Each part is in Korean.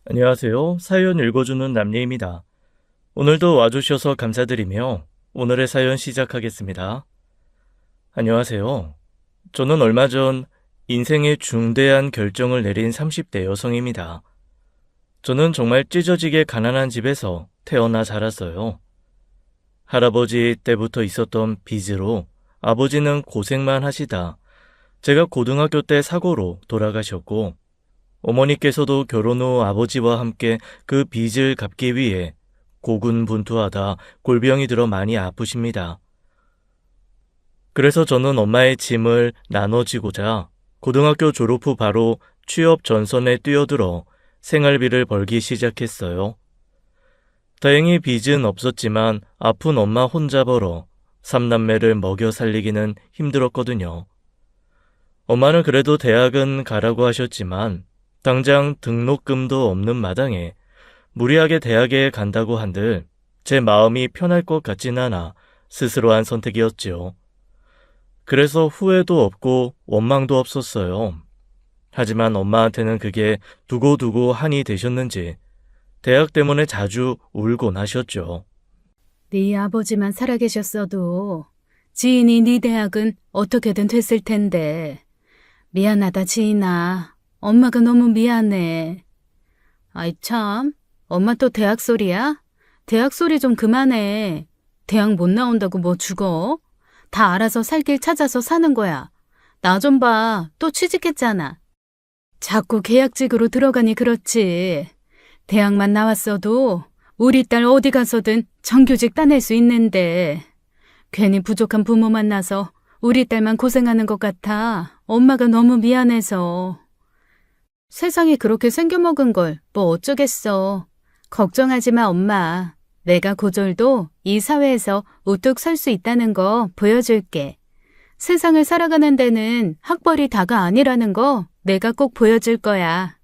안녕하세요. 사연 읽어주는 남예입니다. 오늘도 와주셔서 감사드리며 오늘의 사연 시작하겠습니다. 안녕하세요. 저는 얼마 전 인생의 중대한 결정을 내린 30대 여성입니다. 저는 정말 찢어지게 가난한 집에서 태어나 자랐어요. 할아버지 때부터 있었던 빚으로 아버지는 고생만 하시다 제가 고등학교 때 사고로 돌아가셨고, 어머니께서도 결혼 후 아버지와 함께 그 빚을 갚기 위해 고군분투하다 골병이 들어 많이 아프십니다. 그래서 저는 엄마의 짐을 나눠지고자 고등학교 졸업 후 바로 취업 전선에 뛰어들어 생활비를 벌기 시작했어요. 다행히 빚은 없었지만 아픈 엄마 혼자 벌어 삼남매를 먹여 살리기는 힘들었거든요. 엄마는 그래도 대학은 가라고 하셨지만 당장 등록금도 없는 마당에 무리하게 대학에 간다고 한들 제 마음이 편할 것 같진 않아 스스로 한 선택이었지요. 그래서 후회도 없고 원망도 없었어요. 하지만 엄마한테는 그게 두고두고 한이 되셨는지 대학 때문에 자주 울곤 하셨죠. 네 아버지만 살아계셨어도 지인이 네 대학은 어떻게든 됐을 텐데. 미안하다 지인아. 엄마가 너무 미안해. 아이 참, 엄마 또 대학 소리야? 대학 소리 좀 그만해. 대학 못 나온다고 뭐 죽어? 다 알아서 살 길 찾아서 사는 거야. 나 좀 봐. 또 취직했잖아. 자꾸 계약직으로 들어가니 그렇지. 대학만 나왔어도 우리 딸 어디 가서든 정규직 따낼 수 있는데 괜히 부족한 부모 만나서 우리 딸만 고생하는 것 같아. 엄마가 너무 미안해서. 세상이 그렇게 생겨먹은 걸 뭐 어쩌겠어. 걱정하지 마 엄마. 내가 고졸도 이 사회에서 우뚝 설 수 있다는 거 보여줄게. 세상을 살아가는 데는 학벌이 다가 아니라는 거 내가 꼭 보여줄 거야.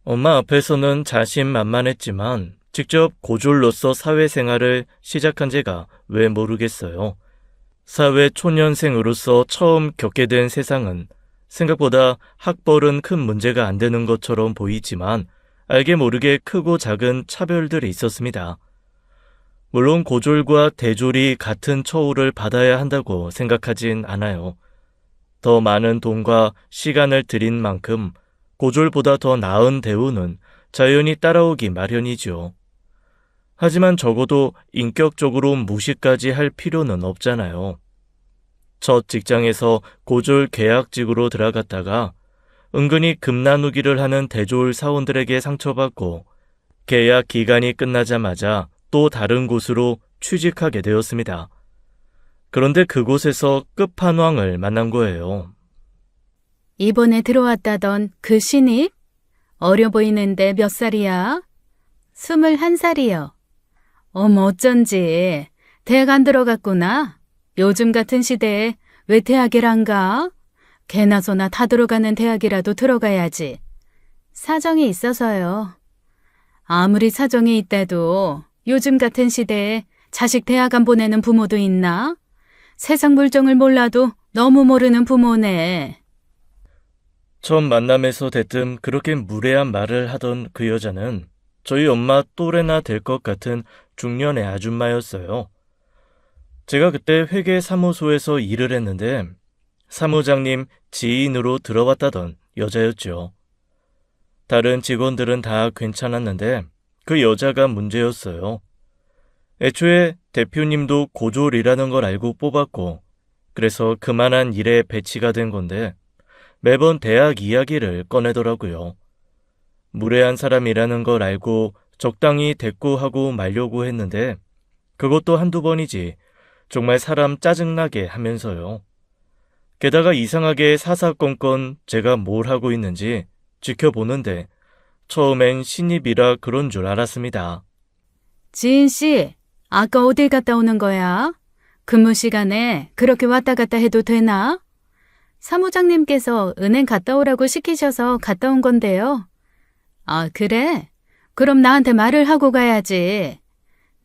엄마 앞에서는 자신만만했지만 직접 고졸로서 사회생활을 시작한 제가 왜 모르겠어요. 사회 초년생으로서 처음 겪게 된 세상은 생각보다 학벌은 큰 문제가 안 되는 것처럼 보이지만 알게 모르게 크고 작은 차별들이 있었습니다. 물론 고졸과 대졸이 같은 처우를 받아야 한다고 생각하진 않아요. 더 많은 돈과 시간을 들인 만큼 고졸보다 더 나은 대우는 자연히 따라오기 마련이죠. 하지만 적어도 인격적으로 무시까지 할 필요는 없잖아요. 첫 직장에서 고졸 계약직으로 들어갔다가 은근히 금 나누기를 하는 대졸 사원들에게 상처받고 계약 기간이 끝나자마자 또 다른 곳으로 취직하게 되었습니다. 그런데 그곳에서 끝판왕을 만난 거예요. 이번에 들어왔다던 그 신입? 어려 보이는데 몇 살이야? 21살이요. 어머 어쩐지 대학 안 들어갔구나. 요즘 같은 시대에 왜 대학을 안 가? 개나소나 다 들어가는 대학이라도 들어가야지. 사정이 있어서요. 아무리 사정이 있대도 요즘 같은 시대에 자식 대학 안 보내는 부모도 있나? 세상 물정을 몰라도 너무 모르는 부모네. 처음 만남에서 대뜸 그렇게 무례한 말을 하던 그 여자는 저희 엄마 또래나 될 것 같은 중년의 아줌마였어요. 제가 그때 회계사무소에서 일을 했는데 사무장님 지인으로 들어왔다던 여자였죠. 다른 직원들은 다 괜찮았는데 그 여자가 문제였어요. 애초에 대표님도 고졸이라는 걸 알고 뽑았고 그래서 그만한 일에 배치가 된 건데 매번 대학 이야기를 꺼내더라고요. 무례한 사람이라는 걸 알고 적당히 대꾸하고 말려고 했는데 그것도 한두 번이지 정말 사람 짜증나게 하면서요. 게다가 이상하게 사사건건 제가 뭘 하고 있는지 지켜보는데 처음엔 신입이라 그런 줄 알았습니다. 지인 씨, 아까 어딜 갔다 오는 거야? 근무 시간에 그렇게 왔다 갔다 해도 되나? 사무장님께서 은행 갔다 오라고 시키셔서 갔다 온 건데요. 아, 그래? 그럼 나한테 말을 하고 가야지.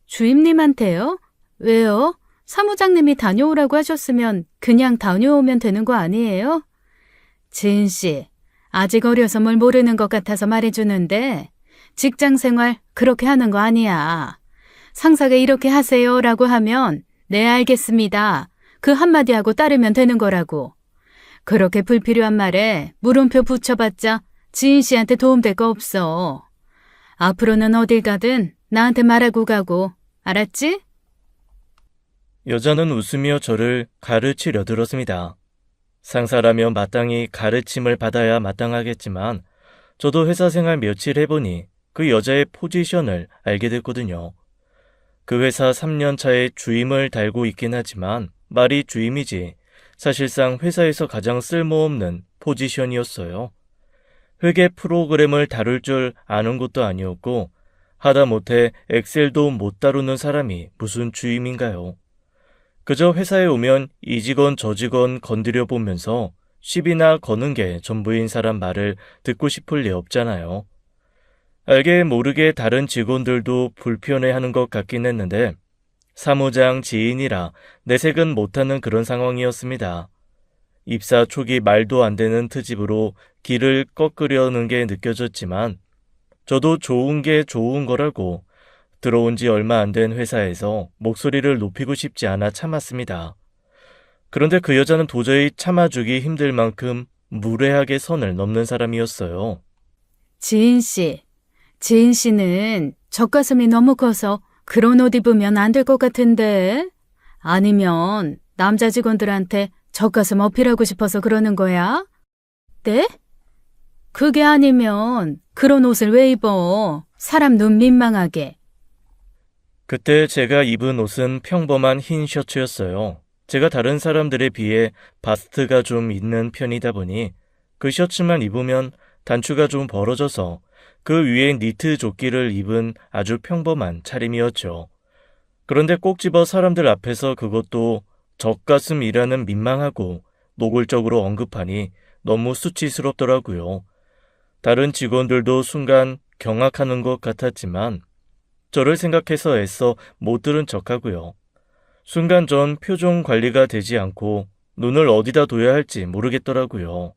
주임님한테요? 왜요? 사무장님이 다녀오라고 하셨으면 그냥 다녀오면 되는 거 아니에요? 지은 씨, 아직 어려서 뭘 모르는 것 같아서 말해주는데 직장 생활 그렇게 하는 거 아니야. 상사가 이렇게 하세요라고 하면 네 알겠습니다. 그 한마디 하고 따르면 되는 거라고. 그렇게 불필요한 말에 물음표 붙여봤자 지인 씨한테 도움될 거 없어. 앞으로는 어딜 가든 나한테 말하고 가고, 알았지? 여자는 웃으며 저를 가르치려 들었습니다. 상사라면 마땅히 가르침을 받아야 마땅하겠지만 저도 회사 생활 며칠 해보니 그 여자의 포지션을 알게 됐거든요. 그 회사 3년 차에 주임을 달고 있긴 하지만 말이 주임이지 사실상 회사에서 가장 쓸모없는 포지션이었어요. 회계 프로그램을 다룰 줄 아는 것도 아니었고 하다못해 엑셀도 못 다루는 사람이 무슨 주임인가요? 그저 회사에 오면 이 직원 저 직원 건드려 보면서 시비나 거는 게 전부인 사람 말을 듣고 싶을 리 없잖아요. 알게 모르게 다른 직원들도 불편해하는 것 같긴 했는데 사무장 지인이라 내색은 못하는 그런 상황이었습니다. 입사 초기 말도 안 되는 트집으로 길을 꺾으려는 게 느껴졌지만 저도 좋은 게 좋은 거라고 들어온 지 얼마 안 된 회사에서 목소리를 높이고 싶지 않아 참았습니다. 그런데 그 여자는 도저히 참아주기 힘들 만큼 무례하게 선을 넘는 사람이었어요. 지인 씨는 젖가슴이 너무 커서 그런 옷 입으면 안 될 것 같은데? 아니면 남자 직원들한테 젖가슴 어필하고 싶어서 그러는 거야? 네? 그게 아니면 그런 옷을 왜 입어? 사람 눈 민망하게. 그때 제가 입은 옷은 평범한 흰 셔츠였어요. 제가 다른 사람들에 비해 바스트가 좀 있는 편이다 보니 그 셔츠만 입으면 단추가 좀 벌어져서 그 위에 니트 조끼를 입은 아주 평범한 차림이었죠. 그런데 꼭 집어 사람들 앞에서 그것도 젖가슴이라는 민망하고 노골적으로 언급하니 너무 수치스럽더라고요. 다른 직원들도 순간 경악하는 것 같았지만 저를 생각해서 애써 못 들은 척하고요. 순간 전 표정 관리가 되지 않고 눈을 어디다 둬야 할지 모르겠더라고요.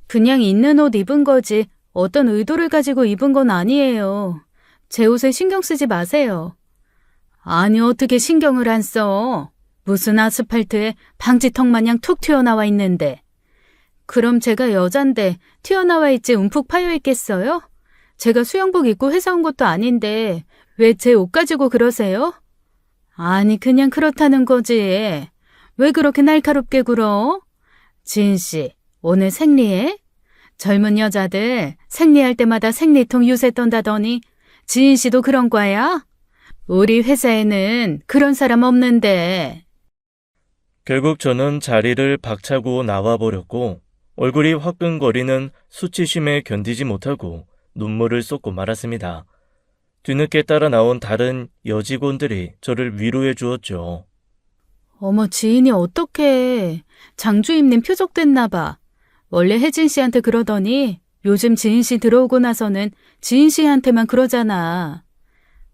그냥 있는 옷 입은 거지 어떤 의도를 가지고 입은 건 아니에요. 제 옷에 신경 쓰지 마세요. 아니 어떻게 신경을 안 써? 무슨 아스팔트에 방지턱 마냥 툭 튀어나와 있는데. 그럼 제가 여잔데 튀어나와 있지 움푹 파여 있겠어요? 제가 수영복 입고 회사 온 것도 아닌데 왜 제 옷 가지고 그러세요? 아니 그냥 그렇다는 거지. 왜 그렇게 날카롭게 굴어? 지인 씨, 오늘 생리해? 젊은 여자들 생리할 때마다 생리통 유세 떤다더니 지인 씨도 그런 과야? 우리 회사에는 그런 사람 없는데. 결국 저는 자리를 박차고 나와버렸고 얼굴이 화끈거리는 수치심에 견디지 못하고 눈물을 쏟고 말았습니다. 뒤늦게 따라 나온 다른 여직원들이 저를 위로해 주었죠. 어머 지인이 어떡해. 장주임님 표적됐나 봐. 원래 혜진 씨한테 그러더니 요즘 지인 씨 들어오고 나서는 지인 씨한테만 그러잖아.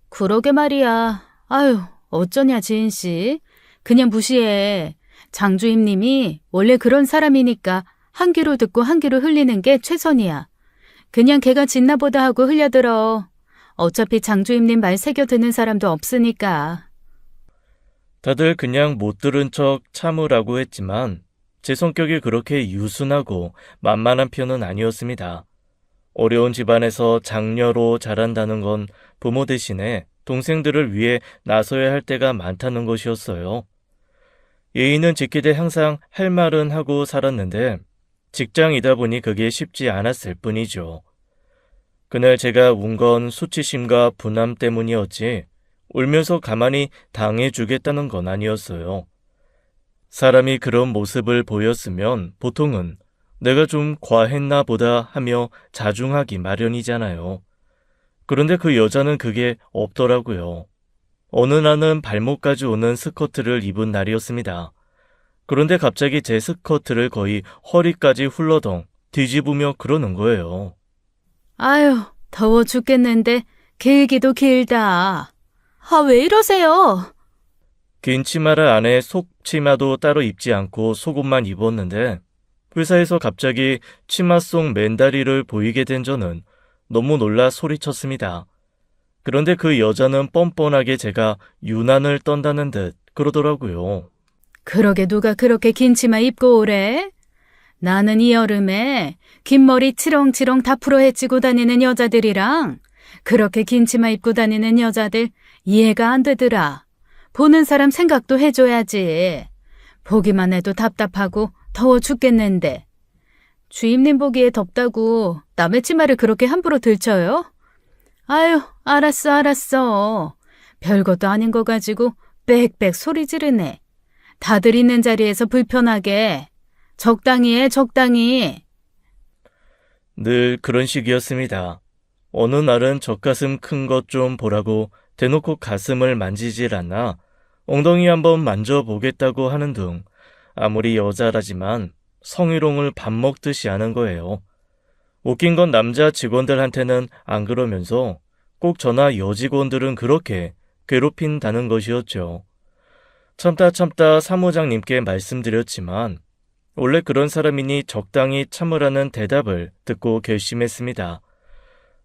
그러게 말이야. 아유 어쩌냐 지인 씨. 그냥 무시해. 장주임님이 원래 그런 사람이니까 한 귀로 듣고 한 귀로 흘리는 게 최선이야. 그냥 걔가 짖나보다 하고 흘려들어. 어차피 장주임님 말 새겨 듣는 사람도 없으니까. 다들 그냥 못 들은 척 참으라고 했지만 제 성격이 그렇게 유순하고 만만한 편은 아니었습니다. 어려운 집안에서 장녀로 자란다는 건 부모 대신에 동생들을 위해 나서야 할 때가 많다는 것이었어요. 예의는 지키되 항상 할 말은 하고 살았는데 직장이다 보니 그게 쉽지 않았을 뿐이죠. 그날 제가 운 건 수치심과 분함 때문이었지 울면서 가만히 당해주겠다는 건 아니었어요. 사람이 그런 모습을 보였으면 보통은 내가 좀 과했나 보다 하며 자중하기 마련이잖아요. 그런데 그 여자는 그게 없더라고요. 어느 날은 발목까지 오는 스커트를 입은 날이었습니다. 그런데 갑자기 제 스커트를 거의 허리까지 훌러덩 뒤집으며 그러는 거예요. 아유 더워 죽겠는데 길기도 길다. 아 왜 이러세요? 긴 치마를 안에 속치마도 따로 입지 않고 속옷만 입었는데 회사에서 갑자기 치마 속 맨다리를 보이게 된 저는 너무 놀라 소리쳤습니다. 그런데 그 여자는 뻔뻔하게 제가 유난을 떤다는 듯 그러더라고요. 그러게 누가 그렇게 긴 치마 입고 오래? 나는 이 여름에 긴 머리 치렁치렁 다 풀어 헤치고 다니는 여자들이랑 그렇게 긴 치마 입고 다니는 여자들 이해가 안 되더라. 보는 사람 생각도 해줘야지. 보기만 해도 답답하고 더워 죽겠는데. 주임님 보기에 덥다고 남의 치마를 그렇게 함부로 들쳐요? 아유, 알았어. 별것도 아닌 거 가지고 빽빽 소리 지르네. 다들 있는 자리에서 불편하게. 적당히 해, 적당히. 늘 그런 식이었습니다. 어느 날은 젖가슴 큰 것 좀 보라고 대놓고 가슴을 만지질 않아 엉덩이 한번 만져보겠다고 하는 등 아무리 여자라지만 성희롱을 밥 먹듯이 하는 거예요. 웃긴 건 남자 직원들한테는 안 그러면서 꼭 저나 여직원들은 그렇게 괴롭힌다는 것이었죠. 참다 사무장님께 말씀드렸지만 원래 그런 사람이니 적당히 참으라는 대답을 듣고 결심했습니다.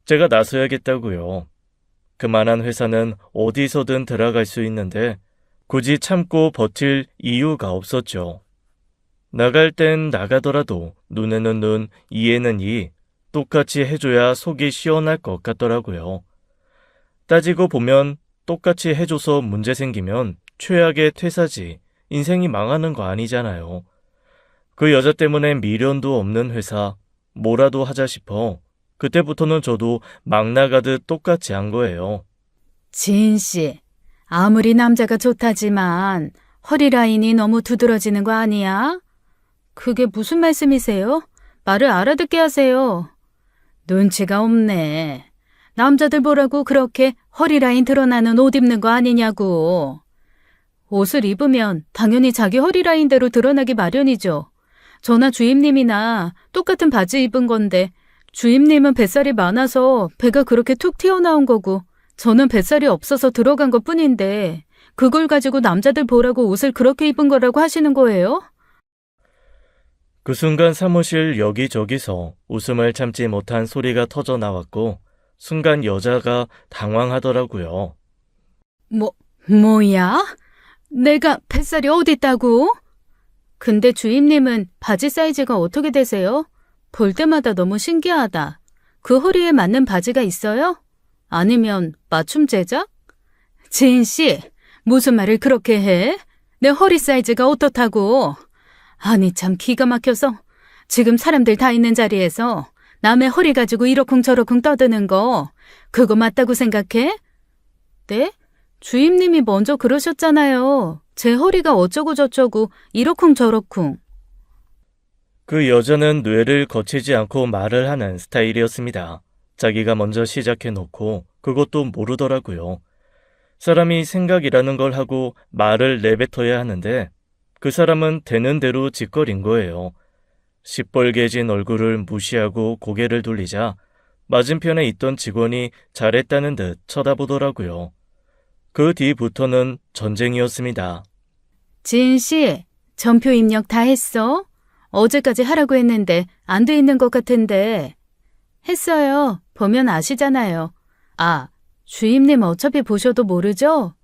제가 나서야겠다고요. 그만한 회사는 어디서든 들어갈 수 있는데 굳이 참고 버틸 이유가 없었죠. 나갈 땐 나가더라도 눈에는 눈, 이에는 이, 똑같이 해줘야 속이 시원할 것 같더라고요. 따지고 보면 똑같이 해줘서 문제 생기면 최악의 퇴사지, 인생이 망하는 거 아니잖아요. 그 여자 때문에 미련도 없는 회사, 뭐라도 하자 싶어 그때부터는 저도 막 나가듯 똑같이 한 거예요. 지인 씨, 아무리 남자가 좋다지만 허리 라인이 너무 두드러지는 거 아니야? 그게 무슨 말씀이세요? 말을 알아듣게 하세요. 눈치가 없네. 남자들 보라고 그렇게 허리 라인 드러나는 옷 입는 거 아니냐고. 옷을 입으면 당연히 자기 허리 라인대로 드러나기 마련이죠. 저나 주임님이나 똑같은 바지 입은 건데 주임님은 뱃살이 많아서 배가 그렇게 툭 튀어나온 거고 저는 뱃살이 없어서 들어간 것 뿐인데 그걸 가지고 남자들 보라고 옷을 그렇게 입은 거라고 하시는 거예요? 그 순간 사무실 여기저기서 웃음을 참지 못한 소리가 터져 나왔고 순간 여자가 당황하더라고요. 뭐야? 내가 뱃살이 어디 있다고? 근데 주임님은 바지 사이즈가 어떻게 되세요? 볼 때마다 너무 신기하다. 그 허리에 맞는 바지가 있어요? 아니면 맞춤 제작? 지인 씨, 무슨 말을 그렇게 해? 내 허리 사이즈가 어떻다고? 아니 참 기가 막혀서 지금 사람들 다 있는 자리에서 남의 허리 가지고 이러쿵저러쿵 떠드는 거 그거 맞다고 생각해? 네? 주임님이 먼저 그러셨잖아요. 제 허리가 어쩌고 저쩌고 이러쿵저러쿵. 그 여자는 뇌를 거치지 않고 말을 하는 스타일이었습니다. 자기가 먼저 시작해놓고 그것도 모르더라고요. 사람이 생각이라는 걸 하고 말을 내뱉어야 하는데 그 사람은 되는 대로 짓거린 거예요. 시뻘개진 얼굴을 무시하고 고개를 돌리자 맞은편에 있던 직원이 잘했다는 듯 쳐다보더라고요. 그 뒤부터는 전쟁이었습니다. 지인 씨, 전표 입력 다 했어? 어제까지 하라고 했는데 안 돼 있는 것 같은데. 했어요. 보면 아시잖아요. 아, 주임님 어차피 보셔도 모르죠?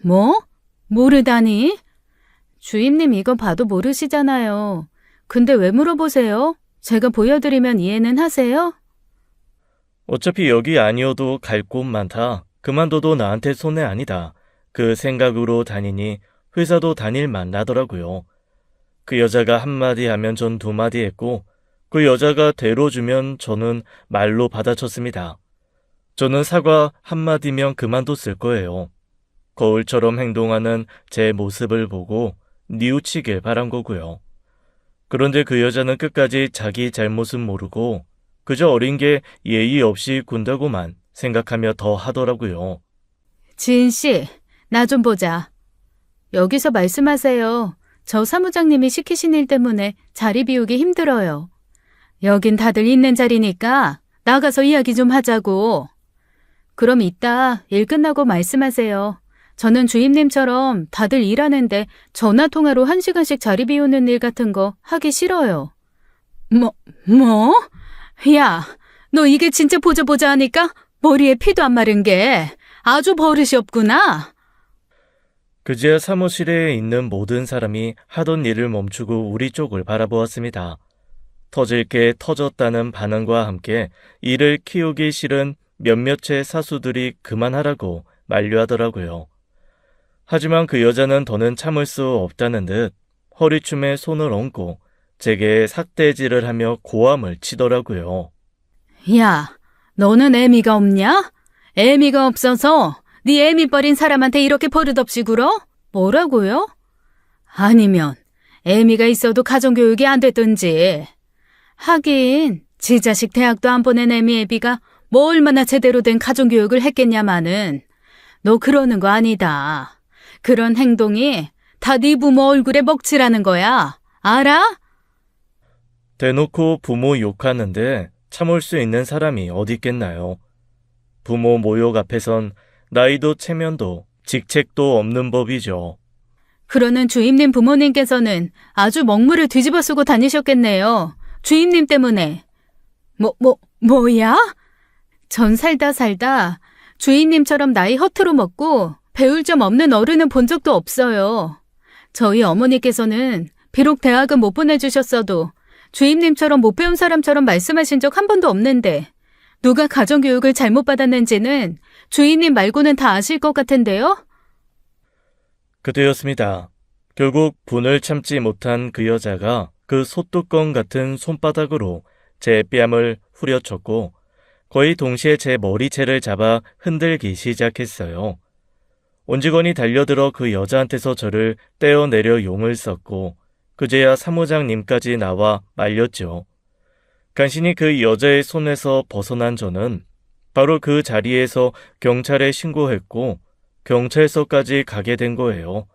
뭐? 모르다니? 주임님 이거 봐도 모르시잖아요. 근데 왜 물어보세요? 제가 보여드리면 이해는 하세요? 어차피 여기 아니어도 갈 곳 많다. 그만둬도 나한테 손해 아니다. 그 생각으로 다니니 회사도 다닐만 나더라고요. 그 여자가 한마디 하면 전 두마디 했고 그 여자가 대로 주면 저는 말로 받아쳤습니다. 저는 사과 한마디면 그만뒀을 거예요. 거울처럼 행동하는 제 모습을 보고 뉘우치길 바란 거고요. 그런데 그 여자는 끝까지 자기 잘못은 모르고 그저 어린 게 예의 없이 군다고만 생각하며 더 하더라고요. 지인 씨, 나 좀 보자. 여기서 말씀하세요. 저 사무장님이 시키신 일 때문에 자리 비우기 힘들어요. 여긴 다들 있는 자리니까 나가서 이야기 좀 하자고. 그럼 이따 일 끝나고 말씀하세요. 저는 주임님처럼 다들 일하는데 전화 통화로 1시간씩 자리 비우는 일 같은 거 하기 싫어요. 뭐? 야, 너 이게 진짜 보자 하니까 머리에 피도 안 마른 게 아주 버릇이 없구나. 그제야 사무실에 있는 모든 사람이 하던 일을 멈추고 우리 쪽을 바라보았습니다. 터질 게 터졌다는 반응과 함께 이를 키우기 싫은 몇몇의 사수들이 그만하라고 만류하더라고요. 하지만 그 여자는 더는 참을 수 없다는 듯 허리춤에 손을 얹고 제게 삭대질을 하며 고함을 치더라고요. 야, 너는 애미가 없냐? 애미가 없어서 네 애미 버린 사람한테 이렇게 버릇없이 굴어? 뭐라고요? 아니면 애미가 있어도 가정교육이 안 됐든지. 하긴 지 자식 대학도 안 보낸 애미 애비가 뭐 얼마나 제대로 된 가정교육을 했겠냐마는. 너 그러는 거 아니다. 그런 행동이 다 네 부모 얼굴에 먹칠하는 거야. 알아? 대놓고 부모 욕하는데 참을 수 있는 사람이 어디 있겠나요? 부모 모욕 앞에선 나이도 체면도 직책도 없는 법이죠. 그러는 주임님 부모님께서는 아주 먹물을 뒤집어 쓰고 다니셨겠네요. 주임님 때문에. 뭐야? 전 살다 주임님처럼 나이 허투루 먹고 배울 점 없는 어른은 본 적도 없어요. 저희 어머니께서는 비록 대학은 못 보내주셨어도 주임님처럼 못 배운 사람처럼 말씀하신 적 한 번도 없는데 누가 가정교육을 잘못 받았는지는 주임님 말고는 다 아실 것 같은데요? 그때였습니다. 결국 분을 참지 못한 그 여자가 그 소뚜껑 같은 손바닥으로 제 뺨을 후려쳤고 거의 동시에 제 머리채를 잡아 흔들기 시작했어요. 온직원이 달려들어 그 여자한테서 저를 떼어내려 용을 썼고 그제야 사무장님까지 나와 말렸죠. 간신히 그 여자의 손에서 벗어난 저는 바로 그 자리에서 경찰에 신고했고 경찰서까지 가게 된 거예요.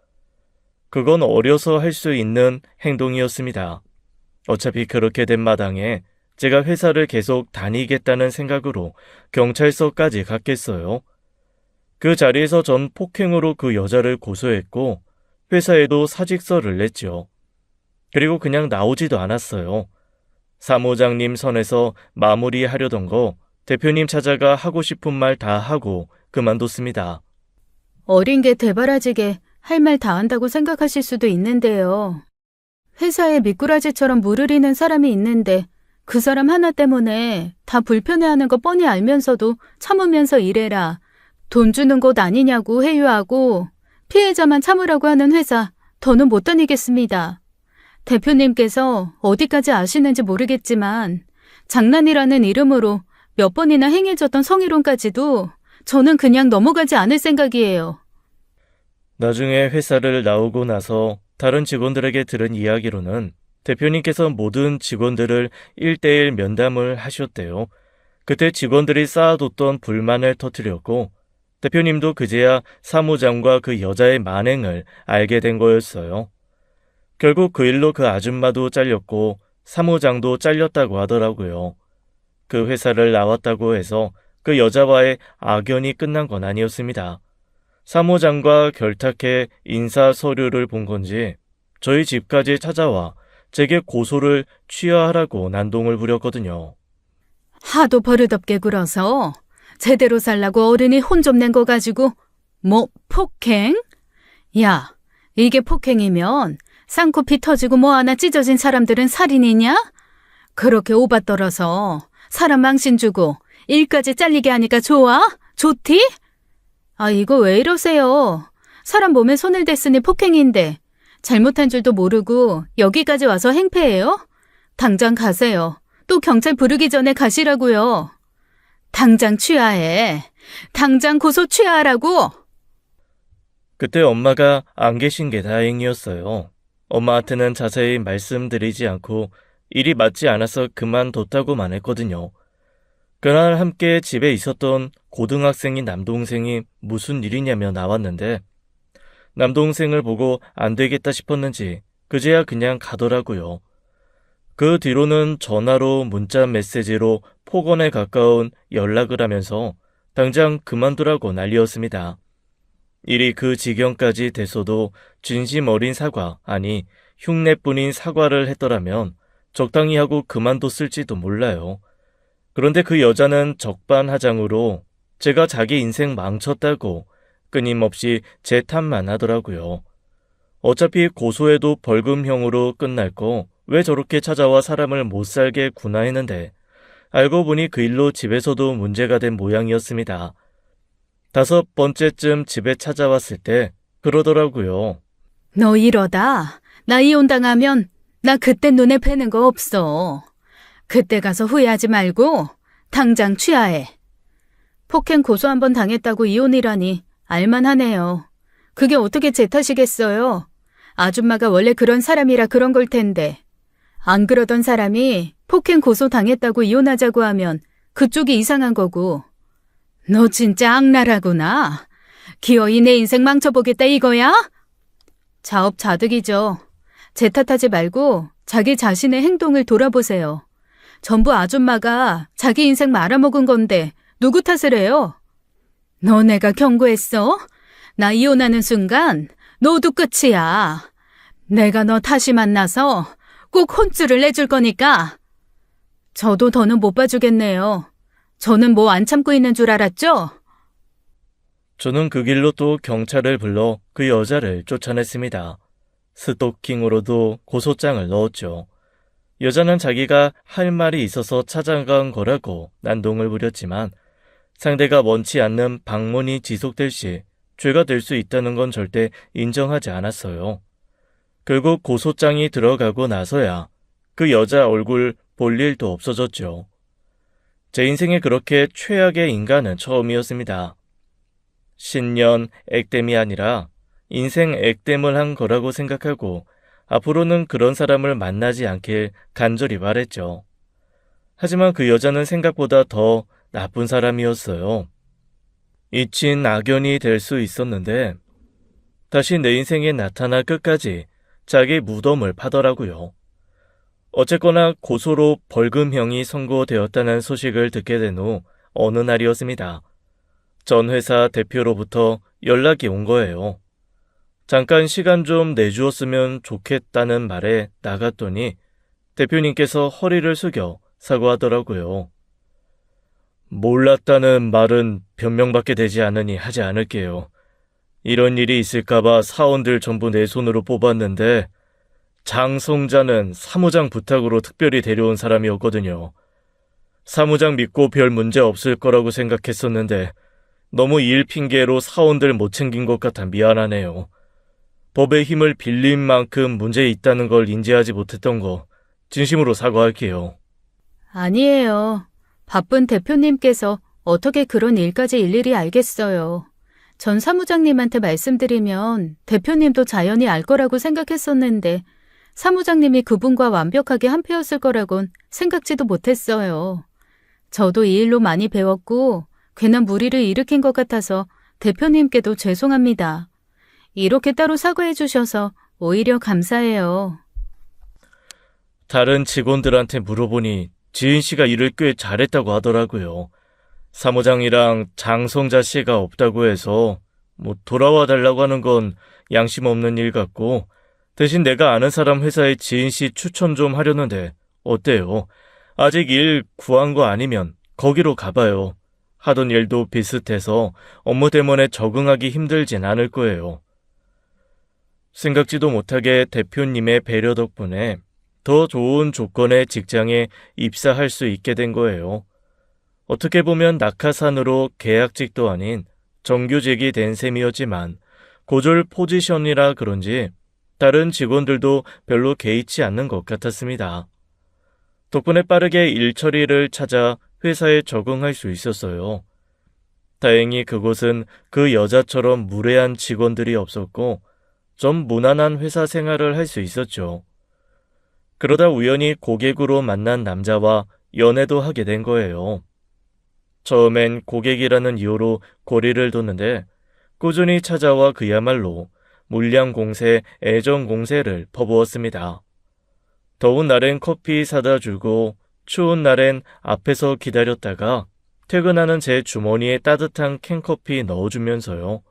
그건 어려서 할 수 있는 행동이었습니다. 어차피 그렇게 된 마당에 제가 회사를 계속 다니겠다는 생각으로 경찰서까지 갔겠어요. 그 자리에서 전 폭행으로 그 여자를 고소했고 회사에도 사직서를 냈죠. 그리고 그냥 나오지도 않았어요. 사무장님 선에서 마무리하려던 거 대표님 찾아가 하고 싶은 말 다 하고 그만뒀습니다. 어린 게 대바라지게 할 말 다 한다고 생각하실 수도 있는데요. 회사에 미꾸라지처럼 물을 이는 사람이 있는데 그 사람 하나 때문에 다 불편해하는 거 뻔히 알면서도 참으면서 일해라. 돈 주는 곳 아니냐고 회유하고 피해자만 참으라고 하는 회사 더는 못 다니겠습니다. 대표님께서 어디까지 아시는지 모르겠지만 장난이라는 이름으로 몇 번이나 행해졌던 성희롱까지도 저는 그냥 넘어가지 않을 생각이에요. 나중에 회사를 나오고 나서 다른 직원들에게 들은 이야기로는 대표님께서 모든 직원들을 1대1 면담을 하셨대요. 그때 직원들이 쌓아뒀던 불만을 터뜨렸고 대표님도 그제야 사무장과 그 여자의 만행을 알게 된 거였어요. 결국 그 일로 그 아줌마도 잘렸고 사무장도 잘렸다고 하더라고요. 그 회사를 나왔다고 해서 그 여자와의 악연이 끝난 건 아니었습니다. 사무장과 결탁해 인사 서류를 본 건지 저희 집까지 찾아와 제게 고소를 취하하라고 난동을 부렸거든요. 하도 버릇없게 굴어서 제대로 살라고 어른이 혼 좀 낸 거 가지고 폭행? 야, 이게 폭행이면 쌍코피 터지고 뭐 하나 찢어진 사람들은 살인이냐? 그렇게 오바 떨어서 사람 망신 주고 일까지 잘리게 하니까 좋아? 좋디? 아, 이거 왜 이러세요? 사람 몸에 손을 댔으니 폭행인데 잘못한 줄도 모르고 여기까지 와서 행패해요? 당장 가세요. 또 경찰 부르기 전에 가시라고요. 당장 취하해. 당장 고소 취하하라고. 그때 엄마가 안 계신 게 다행이었어요. 엄마한테는 자세히 말씀드리지 않고 일이 맞지 않아서 그만뒀다고만 했거든요. 그날 함께 집에 있었던 고등학생인 남동생이 무슨 일이냐며 나왔는데 남동생을 보고 안 되겠다 싶었는지 그제야 그냥 가더라고요. 그 뒤로는 전화로 문자 메시지로 폭언에 가까운 연락을 하면서 당장 그만두라고 난리였습니다. 일이 그 지경까지 됐어도 진심 어린 사과, 아니 흉내뿐인 사과를 했더라면 적당히 하고 그만뒀을지도 몰라요. 그런데 그 여자는 적반하장으로 제가 자기 인생 망쳤다고 끊임없이 제 탓만 하더라고요. 어차피 고소해도 벌금형으로 끝날 거 왜 저렇게 찾아와 사람을 못 살게 구나 했는데 알고 보니 그 일로 집에서도 문제가 된 모양이었습니다. 5번째쯤 집에 찾아왔을 때 그러더라고요. 너 이러다 나 이혼당하면 나 그때 눈에 뵈는 거 없어. 그때 가서 후회하지 말고 당장 취하해. 폭행 고소 한번 당했다고 이혼이라니 알만하네요. 그게 어떻게 제 탓이겠어요. 아줌마가 원래 그런 사람이라 그런 걸 텐데. 안 그러던 사람이 폭행 고소 당했다고 이혼하자고 하면 그쪽이 이상한 거고. 너 진짜 악랄하구나. 기어이 내 인생 망쳐보겠다 이거야? 자업자득이죠. 제 탓하지 말고 자기 자신의 행동을 돌아보세요. 전부 아줌마가 자기 인생 말아먹은 건데 누구 탓을 해요? 너 내가 경고했어? 나 이혼하는 순간 너도 끝이야. 내가 너 다시 만나서 꼭 혼쭐을 내줄 거니까. 저도 더는 못 봐주겠네요. 저는 뭐 안 참고 있는 줄 알았죠? 저는 그 길로 또 경찰을 불러 그 여자를 쫓아냈습니다. 스토킹으로도 고소장을 넣었죠. 여자는 자기가 할 말이 있어서 찾아간 거라고 난동을 부렸지만 상대가 원치 않는 방문이 지속될 시 죄가 될 수 있다는 건 절대 인정하지 않았어요. 결국 고소장이 들어가고 나서야 그 여자 얼굴 볼 일도 없어졌죠. 제 인생에 그렇게 최악의 인간은 처음이었습니다. 신년 액땜이 아니라 인생 액땜을 한 거라고 생각하고 앞으로는 그런 사람을 만나지 않길 간절히 바랬죠. 하지만 그 여자는 생각보다 더 나쁜 사람이었어요. 잊힌 악연이 될 수 있었는데 다시 내 인생에 나타나 끝까지 자기 무덤을 파더라고요. 어쨌거나 고소로 벌금형이 선고되었다는 소식을 듣게 된 후 어느 날이었습니다. 전 회사 대표로부터 연락이 온 거예요. 잠깐 시간 좀 내주었으면 좋겠다는 말에 나갔더니 대표님께서 허리를 숙여 사과하더라고요. 몰랐다는 말은 변명밖에 되지 않으니 하지 않을게요. 이런 일이 있을까봐 사원들 전부 내 손으로 뽑았는데 장송자는 사무장 부탁으로 특별히 데려온 사람이었거든요. 사무장 믿고 별 문제 없을 거라고 생각했었는데 너무 일 핑계로 사원들 못 챙긴 것 같아 미안하네요. 법의 힘을 빌린 만큼 문제 있다는 걸 인지하지 못했던 거 진심으로 사과할게요. 아니에요. 바쁜 대표님께서 어떻게 그런 일까지 일일이 알겠어요. 전 사무장님한테 말씀드리면 대표님도 자연히 알 거라고 생각했었는데 사무장님이 그분과 완벽하게 한패였을 거라곤 생각지도 못했어요. 저도 이 일로 많이 배웠고 괜한 무리를 일으킨 것 같아서 대표님께도 죄송합니다. 이렇게 따로 사과해 주셔서 오히려 감사해요. 다른 직원들한테 물어보니 지은 씨가 일을 꽤 잘했다고 하더라고요. 사무장이랑 장성자 씨가 없다고 해서 돌아와 달라고 하는 건 양심 없는 일 같고 대신 내가 아는 사람 회사에 지은 씨 추천 좀 하려는데 어때요? 아직 일 구한 거 아니면 거기로 가봐요. 하던 일도 비슷해서 업무 때문에 적응하기 힘들진 않을 거예요. 생각지도 못하게 대표님의 배려 덕분에 더 좋은 조건의 직장에 입사할 수 있게 된 거예요. 어떻게 보면 낙하산으로 계약직도 아닌 정규직이 된 셈이었지만 고졸 포지션이라 그런지 다른 직원들도 별로 개의치 않는 것 같았습니다. 덕분에 빠르게 일 처리를 찾아 회사에 적응할 수 있었어요. 다행히 그곳은 그 여자처럼 무례한 직원들이 없었고 좀 무난한 회사 생활을 할 수 있었죠. 그러다 우연히 고객으로 만난 남자와 연애도 하게 된 거예요. 처음엔 고객이라는 이유로 고리를 뒀는데 꾸준히 찾아와 그야말로 물량 공세, 애정 공세를 퍼부었습니다. 더운 날엔 커피 사다 주고 추운 날엔 앞에서 기다렸다가 퇴근하는 제 주머니에 따뜻한 캔커피 넣어주면서요.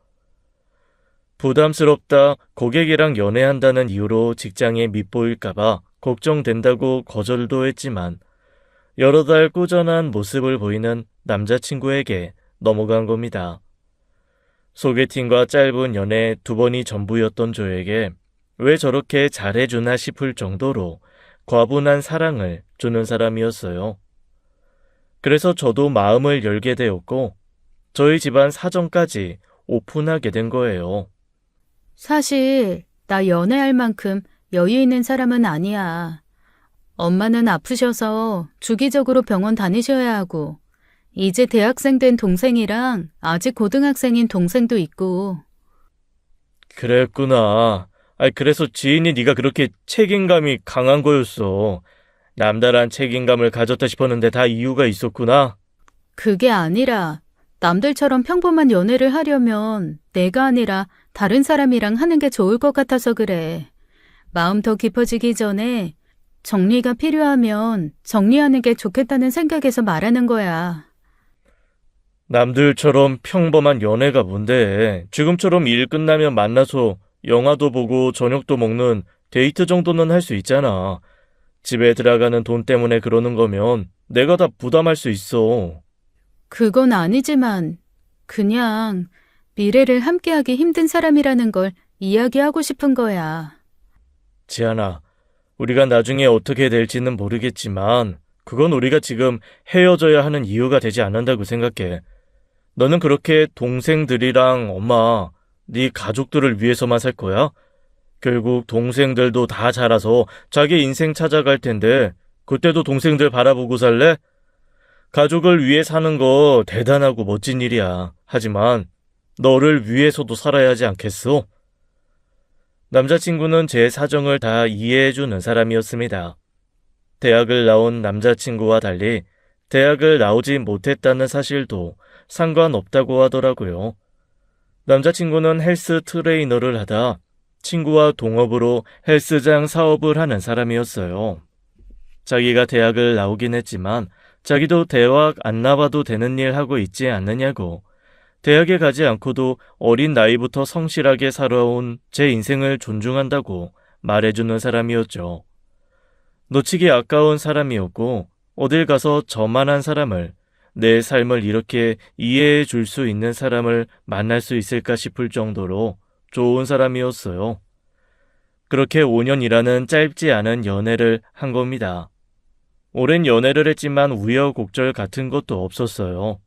부담스럽다 고객이랑 연애한다는 이유로 직장에 밉보일까봐 걱정된다고 거절도 했지만 여러 달 꾸준한 모습을 보이는 남자친구에게 넘어간 겁니다. 소개팅과 짧은 연애 2번이 전부였던 저에게 왜 저렇게 잘해주나 싶을 정도로 과분한 사랑을 주는 사람이었어요. 그래서 저도 마음을 열게 되었고 저희 집안 사정까지 오픈하게 된 거예요. 사실 나 연애할 만큼 여유 있는 사람은 아니야. 엄마는 아프셔서 주기적으로 병원 다니셔야 하고 이제 대학생 된 동생이랑 아직 고등학생인 동생도 있고. 그랬구나. 그래서 지인이 네가 그렇게 책임감이 강한 거였어. 남다른 책임감을 가졌다 싶었는데 다 이유가 있었구나. 그게 아니라 남들처럼 평범한 연애를 하려면 내가 아니라 다른 사람이랑 하는 게 좋을 것 같아서 그래. 마음 더 깊어지기 전에 정리가 필요하면 정리하는 게 좋겠다는 생각에서 말하는 거야. 남들처럼 평범한 연애가 뭔데. 지금처럼 일 끝나면 만나서 영화도 보고 저녁도 먹는 데이트 정도는 할 수 있잖아. 집에 들어가는 돈 때문에 그러는 거면 내가 다 부담할 수 있어. 그건 아니지만 그냥 미래를 함께하기 힘든 사람이라는 걸 이야기하고 싶은 거야. 지안아, 우리가 나중에 어떻게 될지는 모르겠지만 그건 우리가 지금 헤어져야 하는 이유가 되지 않는다고 생각해. 너는 그렇게 동생들이랑 엄마, 네 가족들을 위해서만 살 거야? 결국 동생들도 다 자라서 자기 인생 찾아갈 텐데 그때도 동생들 바라보고 살래? 가족을 위해 사는 거 대단하고 멋진 일이야. 하지만 너를 위해서도 살아야 하지 않겠어? 남자친구는 제 사정을 다 이해해주는 사람이었습니다. 대학을 나온 남자친구와 달리 대학을 나오지 못했다는 사실도 상관없다고 하더라고요. 남자친구는 헬스 트레이너를 하다 친구와 동업으로 헬스장 사업을 하는 사람이었어요. 자기가 대학을 나오긴 했지만 자기도 대학 안 나와도 되는 일 하고 있지 않느냐고, 대학에 가지 않고도 어린 나이부터 성실하게 살아온 제 인생을 존중한다고 말해주는 사람이었죠. 놓치기 아까운 사람이었고 어딜 가서 저만한 사람을, 내 삶을 이렇게 이해해 줄 수 있는 사람을 만날 수 있을까 싶을 정도로 좋은 사람이었어요. 그렇게 5년이라는 짧지 않은 연애를 한 겁니다. 오랜 연애를 했지만 우여곡절 같은 것도 없었어요.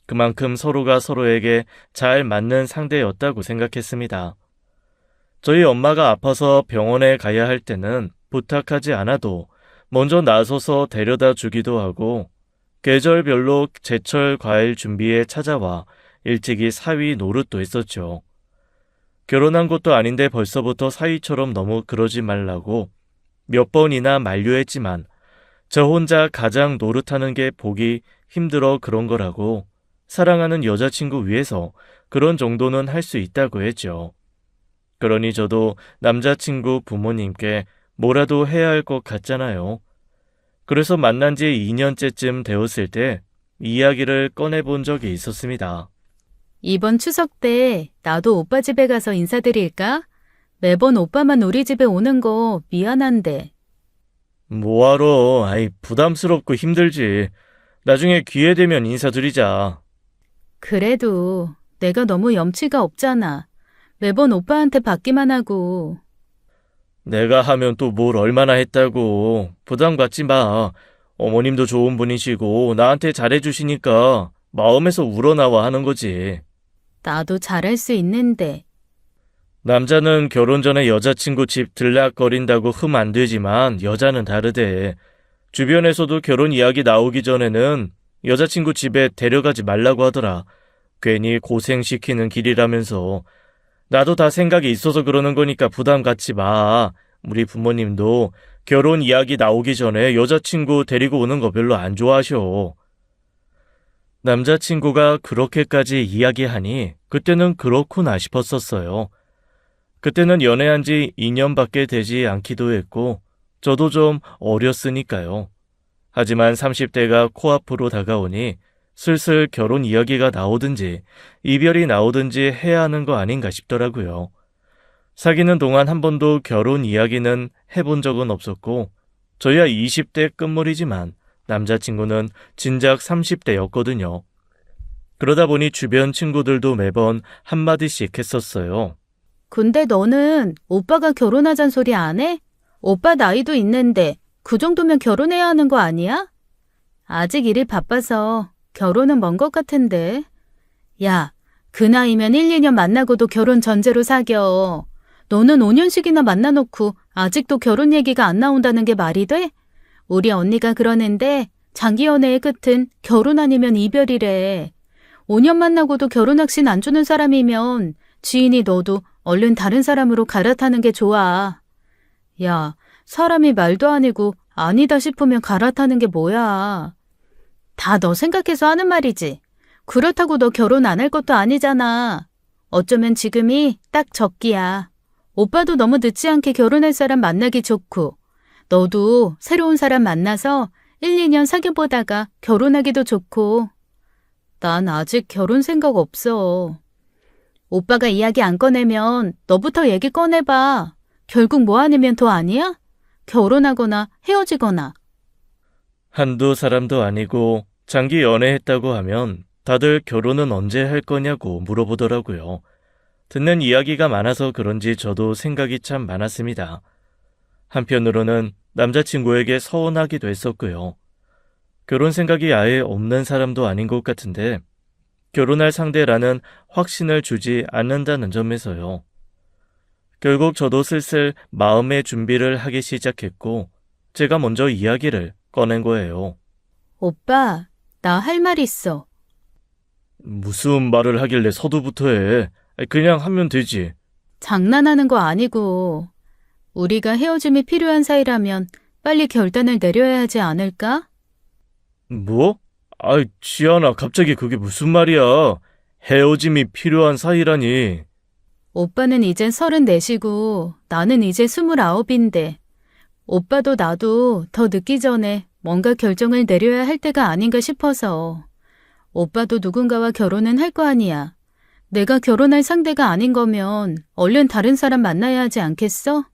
그만큼 서로가 서로에게 잘 맞는 상대였다고 생각했습니다. 저희 엄마가 아파서 병원에 가야 할 때는 부탁하지 않아도 먼저 나서서 데려다 주기도 하고, 계절별로 제철 과일 준비에 찾아와 일찍이 사위 노릇도 했었죠. 결혼한 것도 아닌데 벌써부터 사위처럼 너무 그러지 말라고 몇 번이나 만류했지만 저 혼자 가장 노릇하는 게 보기 힘들어 그런 거라고, 사랑하는 여자친구 위해서 그런 정도는 할 수 있다고 했죠. 그러니 저도 남자친구 부모님께 뭐라도 해야 할 것 같잖아요. 그래서 만난 지 2년째쯤 되었을 때 이야기를 꺼내본 적이 있었습니다. 이번 추석 때 나도 오빠 집에 가서 인사드릴까? 매번 오빠만 우리 집에 오는 거 미안한데. 뭐하러, 부담스럽고 힘들지. 나중에 기회 되면 인사드리자. 그래도 내가 너무 염치가 없잖아. 매번 오빠한테 받기만 하고. 내가 하면 또 뭘 얼마나 했다고. 부담 갖지 마. 어머님도 좋은 분이시고 나한테 잘해주시니까 마음에서 우러나와 하는 거지. 나도 잘할 수 있는데. 남자는 결혼 전에 여자친구 집 들락거린다고 흠 안 되지만 여자는 다르대. 주변에서도 결혼 이야기 나오기 전에는 여자친구 집에 데려가지 말라고 하더라. 괜히 고생시키는 길이라면서. 나도 다 생각이 있어서 그러는 거니까 부담 갖지 마. 우리 부모님도 결혼 이야기 나오기 전에 여자친구 데리고 오는 거 별로 안 좋아하셔. 남자친구가 그렇게까지 이야기하니 그때는 그렇구나 싶었었어요. 그때는 연애한 지 2년밖에 되지 않기도 했고 저도 좀 어렸으니까요. 하지만 30대가 코앞으로 다가오니 슬슬 결혼 이야기가 나오든지 이별이 나오든지 해야 하는 거 아닌가 싶더라고요. 사귀는 동안 한 번도 결혼 이야기는 해본 적은 없었고, 저야 20대 끝물이지만 남자친구는 진작 30대였거든요. 그러다 보니 주변 친구들도 매번 한마디씩 했었어요. 근데 너는 오빠가 결혼하잔 소리 안 해? 오빠 나이도 있는데 그 정도면 결혼해야 하는 거 아니야? 아직 일이 바빠서 결혼은 먼 것 같은데. 야, 그 나이면 1, 2년 만나고도 결혼 전제로 사겨. 너는 5년씩이나 만나놓고 아직도 결혼 얘기가 안 나온다는 게 말이 돼? 우리 언니가 그러는데 장기 연애의 끝은 결혼 아니면 이별이래. 5년 만나고도 결혼 확신 안 주는 사람이면 지인이 너도 얼른 다른 사람으로 갈아타는 게 좋아. 야, 사람이 말도 아니고 아니다 싶으면 갈아타는 게 뭐야. 다 너 생각해서 하는 말이지. 그렇다고 너 결혼 안 할 것도 아니잖아. 어쩌면 지금이 딱 적기야. 오빠도 너무 늦지 않게 결혼할 사람 만나기 좋고, 너도 새로운 사람 만나서 1, 2년 사귀어보다가 결혼하기도 좋고. 난 아직 결혼 생각 없어. 오빠가 이야기 안 꺼내면 너부터 얘기 꺼내봐. 결국 뭐 아니면 더 아니야? 결혼하거나 헤어지거나. 한두 사람도 아니고 장기 연애했다고 하면 다들 결혼은 언제 할 거냐고 물어보더라고요. 듣는 이야기가 많아서 그런지 저도 생각이 참 많았습니다. 한편으로는 남자친구에게 서운하기도 했었고요. 결혼 생각이 아예 없는 사람도 아닌 것 같은데 결혼할 상대라는 확신을 주지 않는다는 점에서요. 결국 저도 슬슬 마음의 준비를 하기 시작했고 제가 먼저 이야기를 꺼낸 거예요. 오빠, 나 할 말 있어. 무슨 말을 하길래 서두부터 해. 그냥 하면 되지. 장난하는 거 아니고, 우리가 헤어짐이 필요한 사이라면 빨리 결단을 내려야 하지 않을까? 뭐? 아이, 지연아, 갑자기 그게 무슨 말이야. 헤어짐이 필요한 사이라니. 오빠는 이젠 34시고 나는 이제 29인데 오빠도 나도 더 늦기 전에 뭔가 결정을 내려야 할 때가 아닌가 싶어서. 오빠도 누군가와 결혼은 할 거 아니야. 내가 결혼할 상대가 아닌 거면 얼른 다른 사람 만나야 하지 않겠어?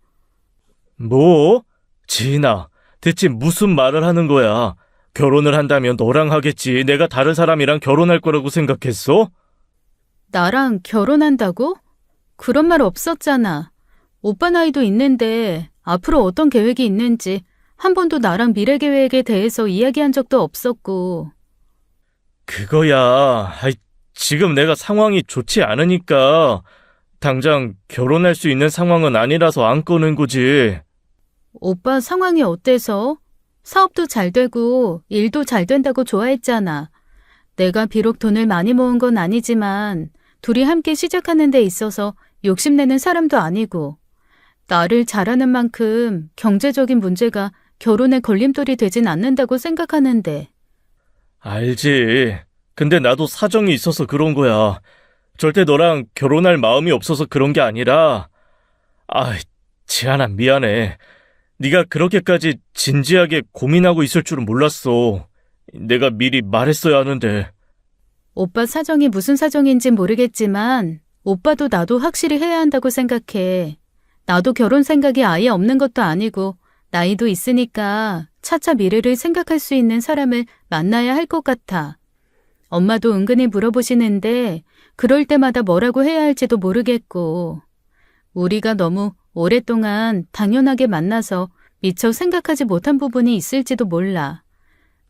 뭐? 지인아, 대체 무슨 말을 하는 거야? 결혼을 한다면 너랑 하겠지. 내가 다른 사람이랑 결혼할 거라고 생각했어? 나랑 결혼한다고? 그런 말 없었잖아. 오빠 나이도 있는데 앞으로 어떤 계획이 있는지 한 번도 나랑 미래 계획에 대해서 이야기한 적도 없었고. 그거야. 아이, 지금 내가 상황이 좋지 않으니까 당장 결혼할 수 있는 상황은 아니라서 안 꺼낸 거지. 오빠 상황이 어때서? 사업도 잘 되고 일도 잘 된다고 좋아했잖아. 내가 비록 돈을 많이 모은 건 아니지만 둘이 함께 시작하는 데 있어서 욕심내는 사람도 아니고 나를 잘하는 만큼 경제적인 문제가 결혼에 걸림돌이 되진 않는다고 생각하는데. 알지. 근데 나도 사정이 있어서 그런 거야. 절대 너랑 결혼할 마음이 없어서 그런 게 아니라, 지안아, 미안해. 네가 그렇게까지 진지하게 고민하고 있을 줄은 몰랐어. 내가 미리 말했어야 하는데. 오빠 사정이 무슨 사정인진 모르겠지만 오빠도 나도 확실히 해야 한다고 생각해. 나도 결혼 생각이 아예 없는 것도 아니고 나이도 있으니까 차차 미래를 생각할 수 있는 사람을 만나야 할 것 같아. 엄마도 은근히 물어보시는데 그럴 때마다 뭐라고 해야 할지도 모르겠고. 우리가 너무 오랫동안 당연하게 만나서 미처 생각하지 못한 부분이 있을지도 몰라.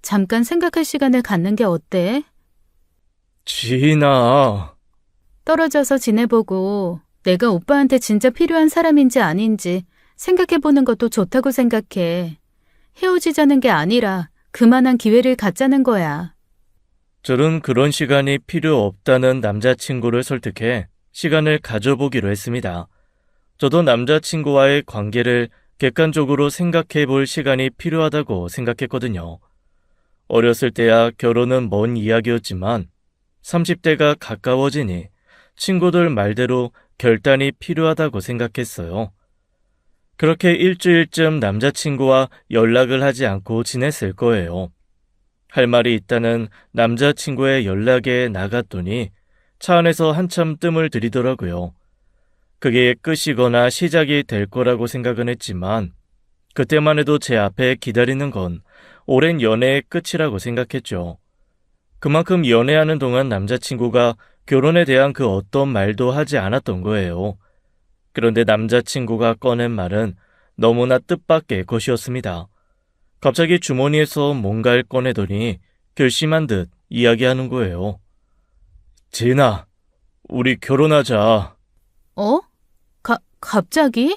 잠깐 생각할 시간을 갖는 게 어때? 지인아. 떨어져서 지내보고 내가 오빠한테 진짜 필요한 사람인지 아닌지 생각해보는 것도 좋다고 생각해. 헤어지자는 게 아니라 그만한 기회를 갖자는 거야. 저는 그런 시간이 필요 없다는 남자친구를 설득해 시간을 가져보기로 했습니다. 저도 남자친구와의 관계를 객관적으로 생각해 볼 시간이 필요하다고 생각했거든요. 어렸을 때야 결혼은 먼 이야기였지만 30대가 가까워지니 친구들 말대로 결단이 필요하다고 생각했어요. 그렇게 일주일쯤 남자친구와 연락을 하지 않고 지냈을 거예요. 할 말이 있다는 남자친구의 연락에 나갔더니 차 안에서 한참 뜸을 들이더라고요. 그게 끝이거나 시작이 될 거라고 생각은 했지만 그때만 해도 제 앞에 기다리는 건 오랜 연애의 끝이라고 생각했죠. 그만큼 연애하는 동안 남자친구가 결혼에 대한 그 어떤 말도 하지 않았던 거예요. 그런데 남자친구가 꺼낸 말은 너무나 뜻밖의 것이었습니다. 갑자기 주머니에서 뭔가를 꺼내더니 결심한 듯 이야기하는 거예요. 지은아, 우리 결혼하자. 어? 갑자기?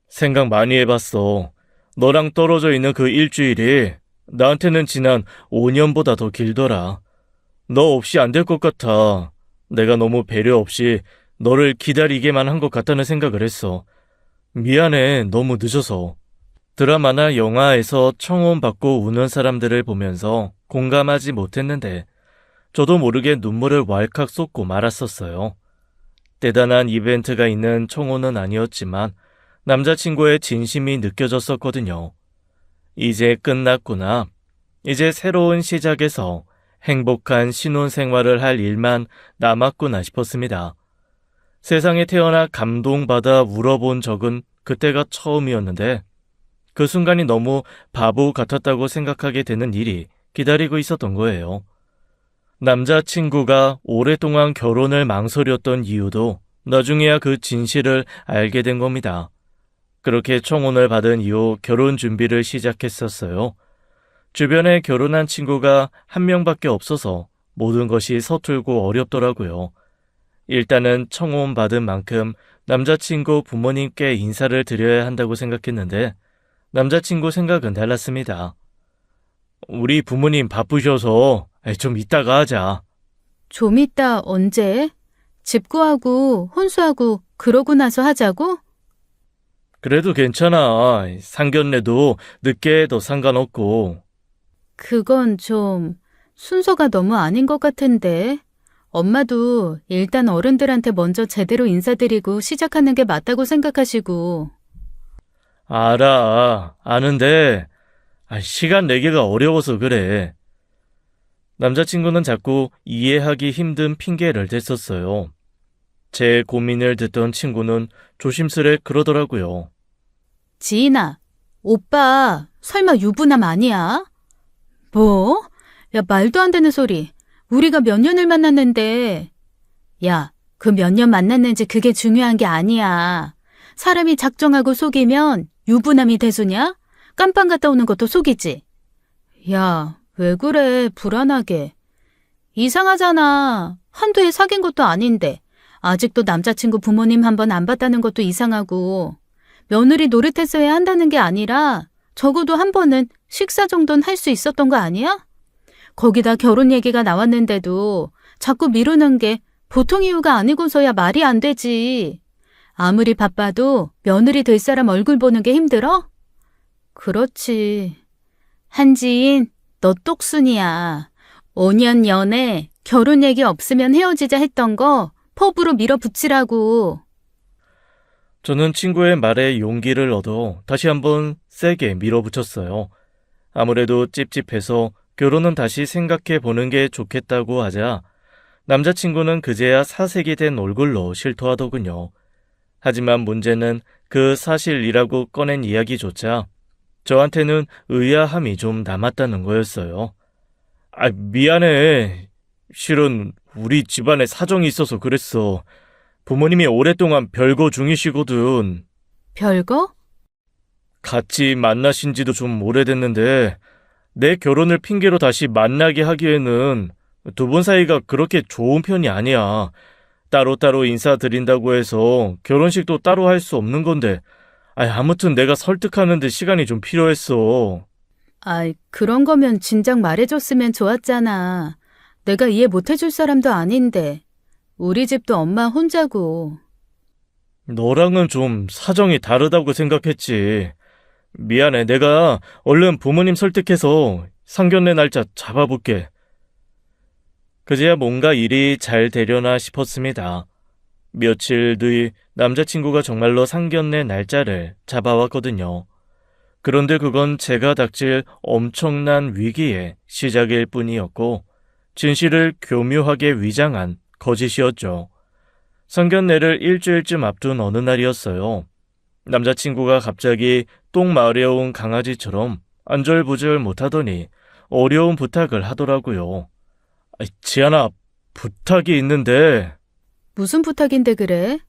생각 많이 해봤어. 너랑 떨어져 있는 그 일주일이 나한테는 지난 5년보다 더 길더라. 너 없이 안 될 것 같아. 내가 너무 배려 없이 너를 기다리게만 한 것 같다는 생각을 했어. 미안해, 너무 늦어서. 드라마나 영화에서 청혼받고 우는 사람들을 보면서 공감하지 못했는데 저도 모르게 눈물을 왈칵 쏟고 말았었어요. 대단한 이벤트가 있는 청혼은 아니었지만 남자친구의 진심이 느껴졌었거든요. 이제 끝났구나. 이제 새로운 시작에서 행복한 신혼생활을 할 일만 남았구나 싶었습니다. 세상에 태어나 감동받아 울어본 적은 그때가 처음이었는데 그 순간이 너무 바보 같았다고 생각하게 되는 일이 기다리고 있었던 거예요. 남자친구가 오랫동안 결혼을 망설였던 이유도 나중에야 그 진실을 알게 된 겁니다. 그렇게 청혼을 받은 이후 결혼 준비를 시작했었어요. 주변에 결혼한 친구가 한 명밖에 없어서 모든 것이 서툴고 어렵더라고요. 일단은 청혼 받은 만큼 남자친구 부모님께 인사를 드려야 한다고 생각했는데 남자친구 생각은 달랐습니다. 우리 부모님 바쁘셔서 좀 이따가 하자. 좀 이따 언제? 집 구하고 혼수하고 그러고 나서 하자고? 그래도 괜찮아. 상견례도 늦게 해도 상관없고. 그건 좀 순서가 너무 아닌 것 같은데. 엄마도 일단 어른들한테 먼저 제대로 인사드리고 시작하는 게 맞다고 생각하시고. 알아. 아는데 시간 내기가 어려워서 그래. 남자친구는 자꾸 이해하기 힘든 핑계를 댔었어요. 제 고민을 듣던 친구는 조심스레 그러더라고요. 지인아, 오빠 설마 유부남 아니야? 뭐? 야, 말도 안 되는 소리. 우리가 몇 년을 만났는데. 야, 그 몇 년 만났는지 그게 중요한 게 아니야. 사람이 작정하고 속이면 유부남이 대수냐? 깜빵 갔다 오는 것도 속이지. 야, 왜 그래, 불안하게. 이상하잖아. 한두 해 사귄 것도 아닌데. 아직도 남자친구 부모님 한 번 안 봤다는 것도 이상하고. 며느리 노릇했어야 한다는 게 아니라 적어도 한 번은 식사 정도는 할 수 있었던 거 아니야? 거기다 결혼 얘기가 나왔는데도 자꾸 미루는 게 보통 이유가 아니고서야 말이 안 되지. 아무리 바빠도 며느리 될 사람 얼굴 보는 게 힘들어? 그렇지. 한지인, 너 똑순이야. 5년 연애, 결혼 얘기 없으면 헤어지자 했던 거 포부로 밀어붙이라고. 저는 친구의 말에 용기를 얻어 다시 한번 세게 밀어붙였어요. 아무래도 찝찝해서 결혼은 다시 생각해 보는 게 좋겠다고 하자 남자친구는 그제야 사색이 된 얼굴로 실토하더군요. 하지만 문제는 그 사실이라고 꺼낸 이야기조차 저한테는 의아함이 좀 남았다는 거였어요. 미안해. 실은 우리 집안에 사정이 있어서 그랬어. 부모님이 오랫동안 별거 중이시거든. 별거? 같이 만나신 지도 좀 오래됐는데 내 결혼을 핑계로 다시 만나게 하기에는 두 분 사이가 그렇게 좋은 편이 아니야. 따로따로 인사드린다고 해서 결혼식도 따로 할 수 없는 건데 아무튼 내가 설득하는데 시간이 좀 필요했어. 그런 거면 진작 말해줬으면 좋았잖아. 내가 이해 못해줄 사람도 아닌데. 우리 집도 엄마 혼자고. 너랑은 좀 사정이 다르다고 생각했지. 미안해. 내가 얼른 부모님 설득해서 상견례 날짜 잡아볼게. 그제야 뭔가 일이 잘 되려나 싶었습니다. 며칠 뒤 남자친구가 정말로 상견례 날짜를 잡아왔거든요. 그런데 그건 제가 닥칠 엄청난 위기의 시작일 뿐이었고 진실을 교묘하게 위장한 거짓이었죠. 상견례를 일주일쯤 앞둔 어느 날이었어요. 남자친구가 갑자기 똥 마려운 강아지처럼 안절부절 못하더니 어려운 부탁을 하더라고요. 지안아, 부탁이 있는데 무슨 부탁인데 그래?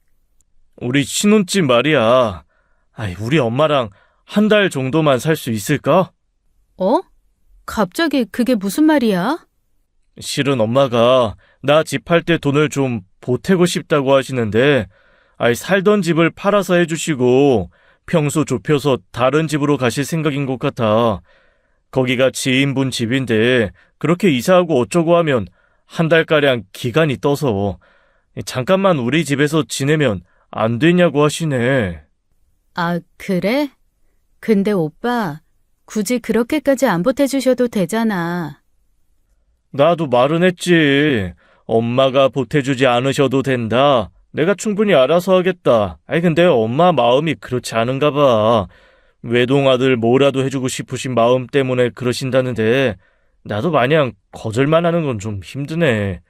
우리 신혼집 말이야. 우리 엄마랑 한 달 정도만 살 수 있을까? 어? 갑자기 그게 무슨 말이야? 실은 엄마가 나 집 팔 때 돈을 좀 보태고 싶다고 하시는데 살던 집을 팔아서 해주시고 평소 좁혀서 다른 집으로 가실 생각인 것 같아. 거기가 지인분 집인데 그렇게 이사하고 어쩌고 하면 한 달가량 기간이 떠서 잠깐만 우리 집에서 지내면 안 되냐고 하시네. 아, 그래? 근데 오빠, 굳이 그렇게까지 안 보태주셔도 되잖아. 나도 말은 했지. 엄마가 보태주지 않으셔도 된다. 내가 충분히 알아서 하겠다. 근데 엄마 마음이 그렇지 않은가 봐. 외동아들 뭐라도 해주고 싶으신 마음 때문에 그러신다는데 나도 마냥 거절만 하는 건 좀 힘드네.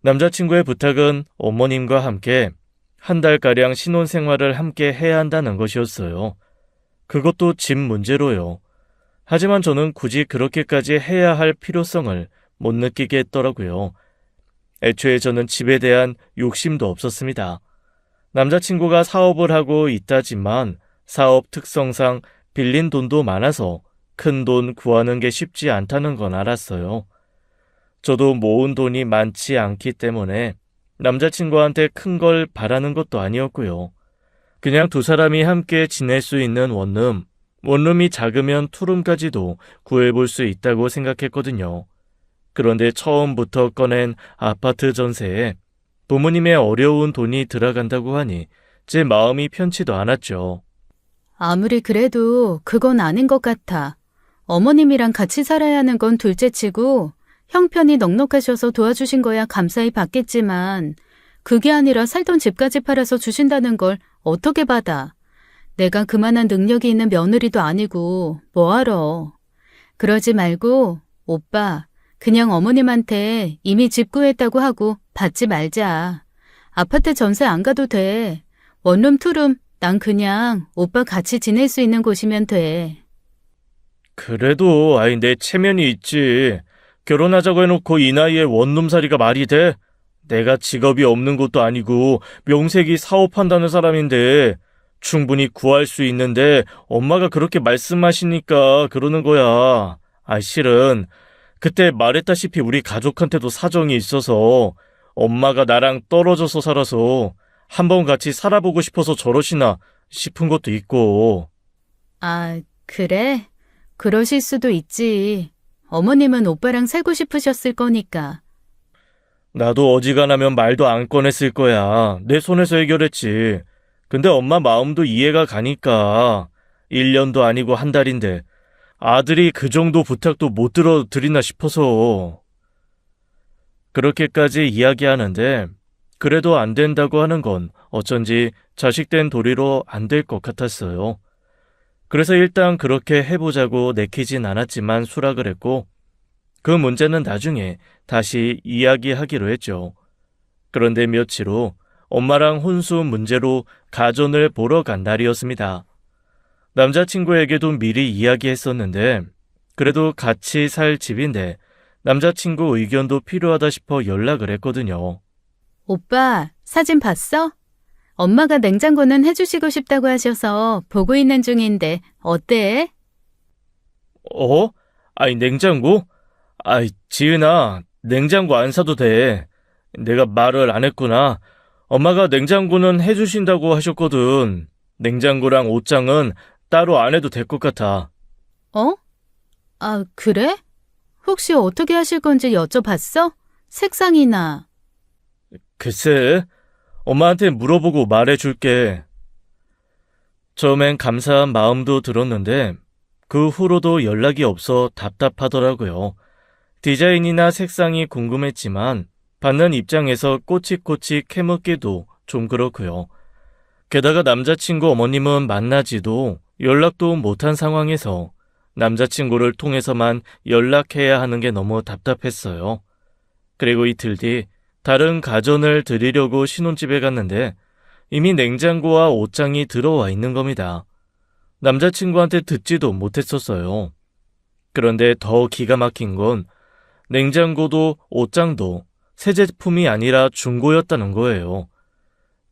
남자친구의 부탁은 어머님과 함께 한 달가량 신혼생활을 함께 해야 한다는 것이었어요. 그것도 집 문제로요. 하지만 저는 굳이 그렇게까지 해야 할 필요성을 못 느끼게 했더라고요. 애초에 저는 집에 대한 욕심도 없었습니다. 남자친구가 사업을 하고 있다지만 사업 특성상 빌린 돈도 많아서 큰 돈 구하는 게 쉽지 않다는 건 알았어요. 저도 모은 돈이 많지 않기 때문에 남자친구한테 큰 걸 바라는 것도 아니었고요. 그냥 두 사람이 함께 지낼 수 있는 원룸이 작으면 투룸까지도 구해볼 수 있다고 생각했거든요. 그런데 처음부터 꺼낸 아파트 전세에 부모님의 어려운 돈이 들어간다고 하니 제 마음이 편치도 않았죠. 아무리 그래도 그건 아닌 것 같아. 어머님이랑 같이 살아야 하는 건 둘째치고 형편이 넉넉하셔서 도와주신 거야 감사히 받겠지만 그게 아니라 살던 집까지 팔아서 주신다는 걸 어떻게 받아? 내가 그만한 능력이 있는 며느리도 아니고 뭐하러. 그러지 말고 오빠 그냥 어머님한테 이미 집 구했다고 하고 받지 말자. 아파트 전세 안 가도 돼. 원룸 투룸 난 그냥 오빠 같이 지낼 수 있는 곳이면 돼. 그래도 내 체면이 있지. 결혼하자고 해놓고 이 나이에 원룸살이가 말이 돼? 내가 직업이 없는 것도 아니고 명색이 사업한다는 사람인데 충분히 구할 수 있는데 엄마가 그렇게 말씀하시니까 그러는 거야. 실은 그때 말했다시피 우리 가족한테도 사정이 있어서 엄마가 나랑 떨어져서 살아서 한번 같이 살아보고 싶어서 저러시나 싶은 것도 있고. 아, 그래? 그러실 수도 있지. 어머님은 오빠랑 살고 싶으셨을 거니까. 나도 어지간하면 말도 안 꺼냈을 거야. 내 손에서 해결했지. 근데 엄마 마음도 이해가 가니까 1년도 아니고 한 달인데 아들이 그 정도 부탁도 못 들어드리나 싶어서. 그렇게까지 이야기하는데 그래도 안 된다고 하는 건 어쩐지 자식된 도리로 안 될 것 같았어요. 그래서 일단 그렇게 해보자고 내키진 않았지만 수락을 했고 그 문제는 나중에 다시 이야기하기로 했죠. 그런데 며칠 후 엄마랑 혼수 문제로 가전을 보러 간 날이었습니다. 남자친구에게도 미리 이야기했었는데 그래도 같이 살 집인데 남자친구 의견도 필요하다 싶어 연락을 했거든요. 오빠, 사진 봤어? 엄마가 냉장고는 해주시고 싶다고 하셔서 보고 있는 중인데 어때? 냉장고? 지은아, 냉장고 안 사도 돼. 내가 말을 안 했구나. 엄마가 냉장고는 해주신다고 하셨거든. 냉장고랑 옷장은 따로 안 해도 될 것 같아. 어? 아, 그래? 혹시 어떻게 하실 건지 여쭤봤어? 색상이나. 글쎄, 엄마한테 물어보고 말해줄게. 처음엔 감사한 마음도 들었는데 그 후로도 연락이 없어 답답하더라고요. 디자인이나 색상이 궁금했지만 받는 입장에서 꼬치꼬치 캐묻기도 좀 그렇고요. 게다가 남자친구 어머님은 만나지도 연락도 못한 상황에서 남자친구를 통해서만 연락해야 하는 게 너무 답답했어요. 그리고 이틀 뒤 다른 가전을 드리려고 신혼집에 갔는데 이미 냉장고와 옷장이 들어와 있는 겁니다. 남자친구한테 듣지도 못했었어요. 그런데 더 기가 막힌 건 냉장고도 옷장도 새 제품이 아니라 중고였다는 거예요.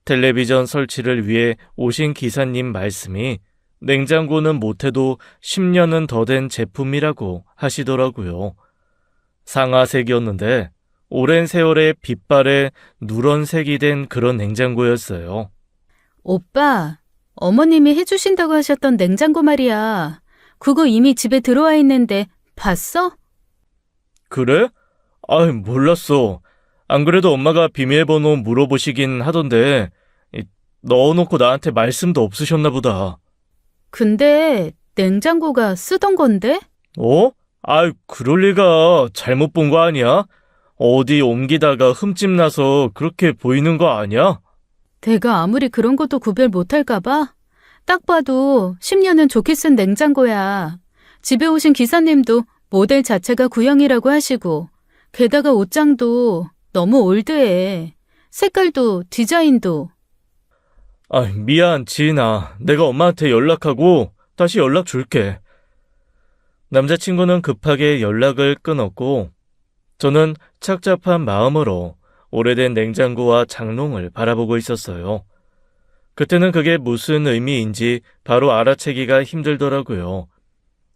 텔레비전 설치를 위해 오신 기사님 말씀이 냉장고는 못해도 10년은 더 된 제품이라고 하시더라고요. 상아색이었는데 오랜 세월의 빛발에 누런색이 된 그런 냉장고였어요. 오빠, 어머님이 해주신다고 하셨던 냉장고 말이야. 그거 이미 집에 들어와 있는데 봤어? 그래? 몰랐어. 안 그래도 엄마가 비밀번호 물어보시긴 하던데 넣어놓고 나한테 말씀도 없으셨나 보다. 근데 냉장고가 쓰던 건데? 어? 그럴 리가. 잘못 본 거 아니야? 어디 옮기다가 흠집 나서 그렇게 보이는 거 아니야? 내가 아무리 그런 것도 구별 못할까 봐? 딱 봐도 10년은 좋게 쓴 냉장고야. 집에 오신 기사님도 모델 자체가 구형이라고 하시고 게다가 옷장도 너무 올드해. 색깔도 디자인도. 미안, 지인아. 내가 엄마한테 연락하고 다시 연락 줄게. 남자친구는 급하게 연락을 끊었고 저는 착잡한 마음으로 오래된 냉장고와 장롱을 바라보고 있었어요. 그때는 그게 무슨 의미인지 바로 알아채기가 힘들더라고요.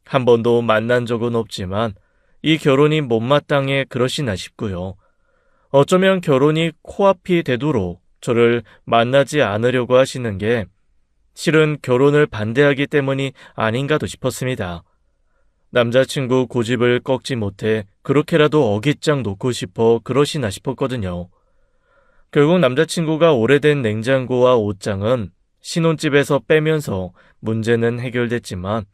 한 번도 만난 적은 없지만 이 결혼이 못마땅해 그러시나 싶고요. 어쩌면 결혼이 코앞이 되도록 저를 만나지 않으려고 하시는 게 실은 결혼을 반대하기 때문이 아닌가도 싶었습니다. 남자친구 고집을 꺾지 못해 그렇게라도 어깃장 놓고 싶어 그러시나 싶었거든요. 결국 남자친구가 오래된 냉장고와 옷장은 신혼집에서 빼면서 문제는 해결됐지만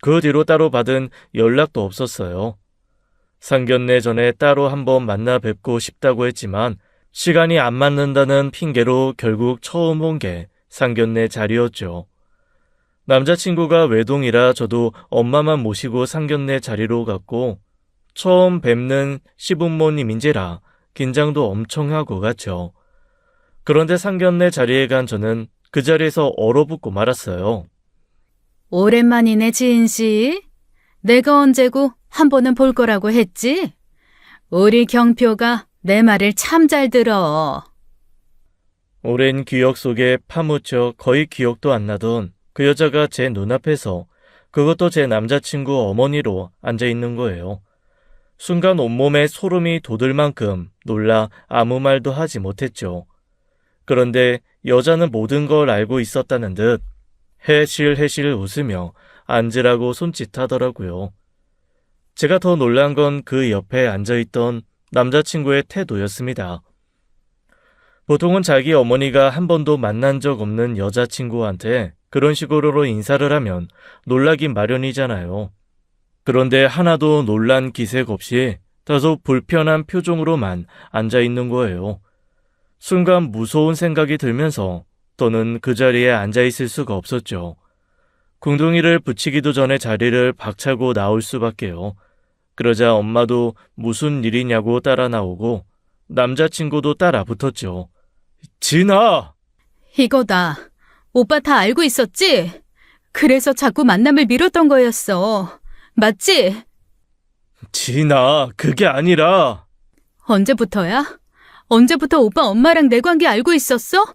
그 뒤로 따로 받은 연락도 없었어요. 상견례 전에 따로 한번 만나 뵙고 싶다고 했지만 시간이 안 맞는다는 핑계로 결국 처음 온 게 상견례 자리였죠. 남자친구가 외동이라 저도 엄마만 모시고 상견례 자리로 갔고 처음 뵙는 시부모님인지라 긴장도 엄청 하고 갔죠. 그런데 상견례 자리에 간 저는 그 자리에서 얼어붙고 말았어요. 오랜만이네, 지인 씨. 내가 언제고 한 번은 볼 거라고 했지? 우리 경표가 내 말을 참 잘 들어. 오랜 기억 속에 파묻혀 거의 기억도 안 나던 그 여자가 제 눈앞에서 그것도 제 남자친구 어머니로 앉아있는 거예요. 순간 온몸에 소름이 돋을 만큼 놀라 아무 말도 하지 못했죠. 그런데 여자는 모든 걸 알고 있었다는 듯 해실해실 웃으며 앉으라고 손짓하더라고요. 제가 더 놀란 건 그 옆에 앉아있던 남자친구의 태도였습니다. 보통은 자기 어머니가 한 번도 만난 적 없는 여자친구한테 그런 식으로 인사를 하면 놀라기 마련이잖아요. 그런데 하나도 놀란 기색 없이 다소 불편한 표정으로만 앉아있는 거예요. 순간 무서운 생각이 들면서 더는 그 자리에 앉아있을 수가 없었죠. 궁둥이를 붙이기도 전에 자리를 박차고 나올 수밖에요. 그러자 엄마도 무슨 일이냐고 따라 나오고 남자친구도 따라 붙었죠. 진아! 이거다. 오빠 다 알고 있었지? 그래서 자꾸 만남을 미뤘던 거였어. 맞지? 진아, 그게 아니라... 언제부터야? 언제부터 오빠 엄마랑 내 관계 알고 있었어?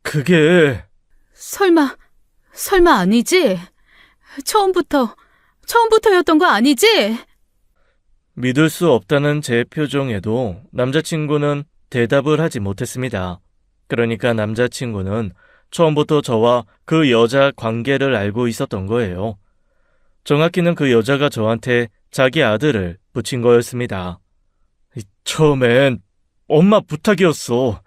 그게... 설마 아니지? 처음부터였던 거 아니지? 믿을 수 없다는 제 표정에도 남자친구는 대답을 하지 못했습니다. 그러니까 남자친구는 처음부터 저와 그 여자 관계를 알고 있었던 거예요. 정확히는 그 여자가 저한테 자기 아들을 붙인 거였습니다. 처음엔 엄마 부탁이었어.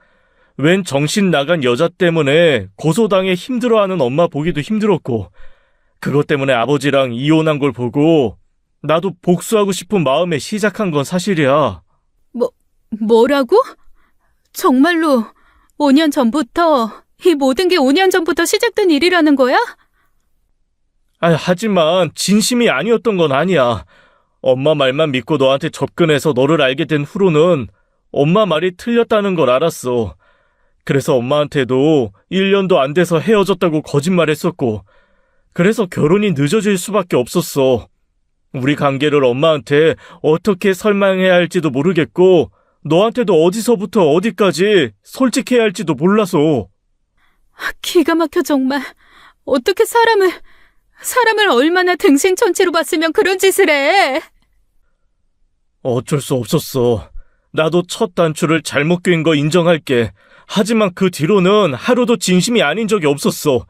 웬 정신 나간 여자 때문에 고소당해 힘들어하는 엄마 보기도 힘들었고 그것 때문에 아버지랑 이혼한 걸 보고 나도 복수하고 싶은 마음에 시작한 건 사실이야. 뭐라고? 정말로 5년 전부터, 이 모든 게 5년 전부터 시작된 일이라는 거야? 하지만 진심이 아니었던 건 아니야. 엄마 말만 믿고 너한테 접근해서 너를 알게 된 후로는 엄마 말이 틀렸다는 걸 알았어. 그래서 엄마한테도 1년도 안 돼서 헤어졌다고 거짓말했었고, 그래서 결혼이 늦어질 수밖에 없었어. 우리 관계를 엄마한테 어떻게 설명해야 할지도 모르겠고, 너한테도 어디서부터 어디까지 솔직해야 할지도 몰라서. 기가 막혀 정말. 어떻게 사람을 얼마나 등신천치로 봤으면 그런 짓을 해. 어쩔 수 없었어. 나도 첫 단추를 잘못 꿰인 거 인정할게. 하지만 그 뒤로는 하루도 진심이 아닌 적이 없었어.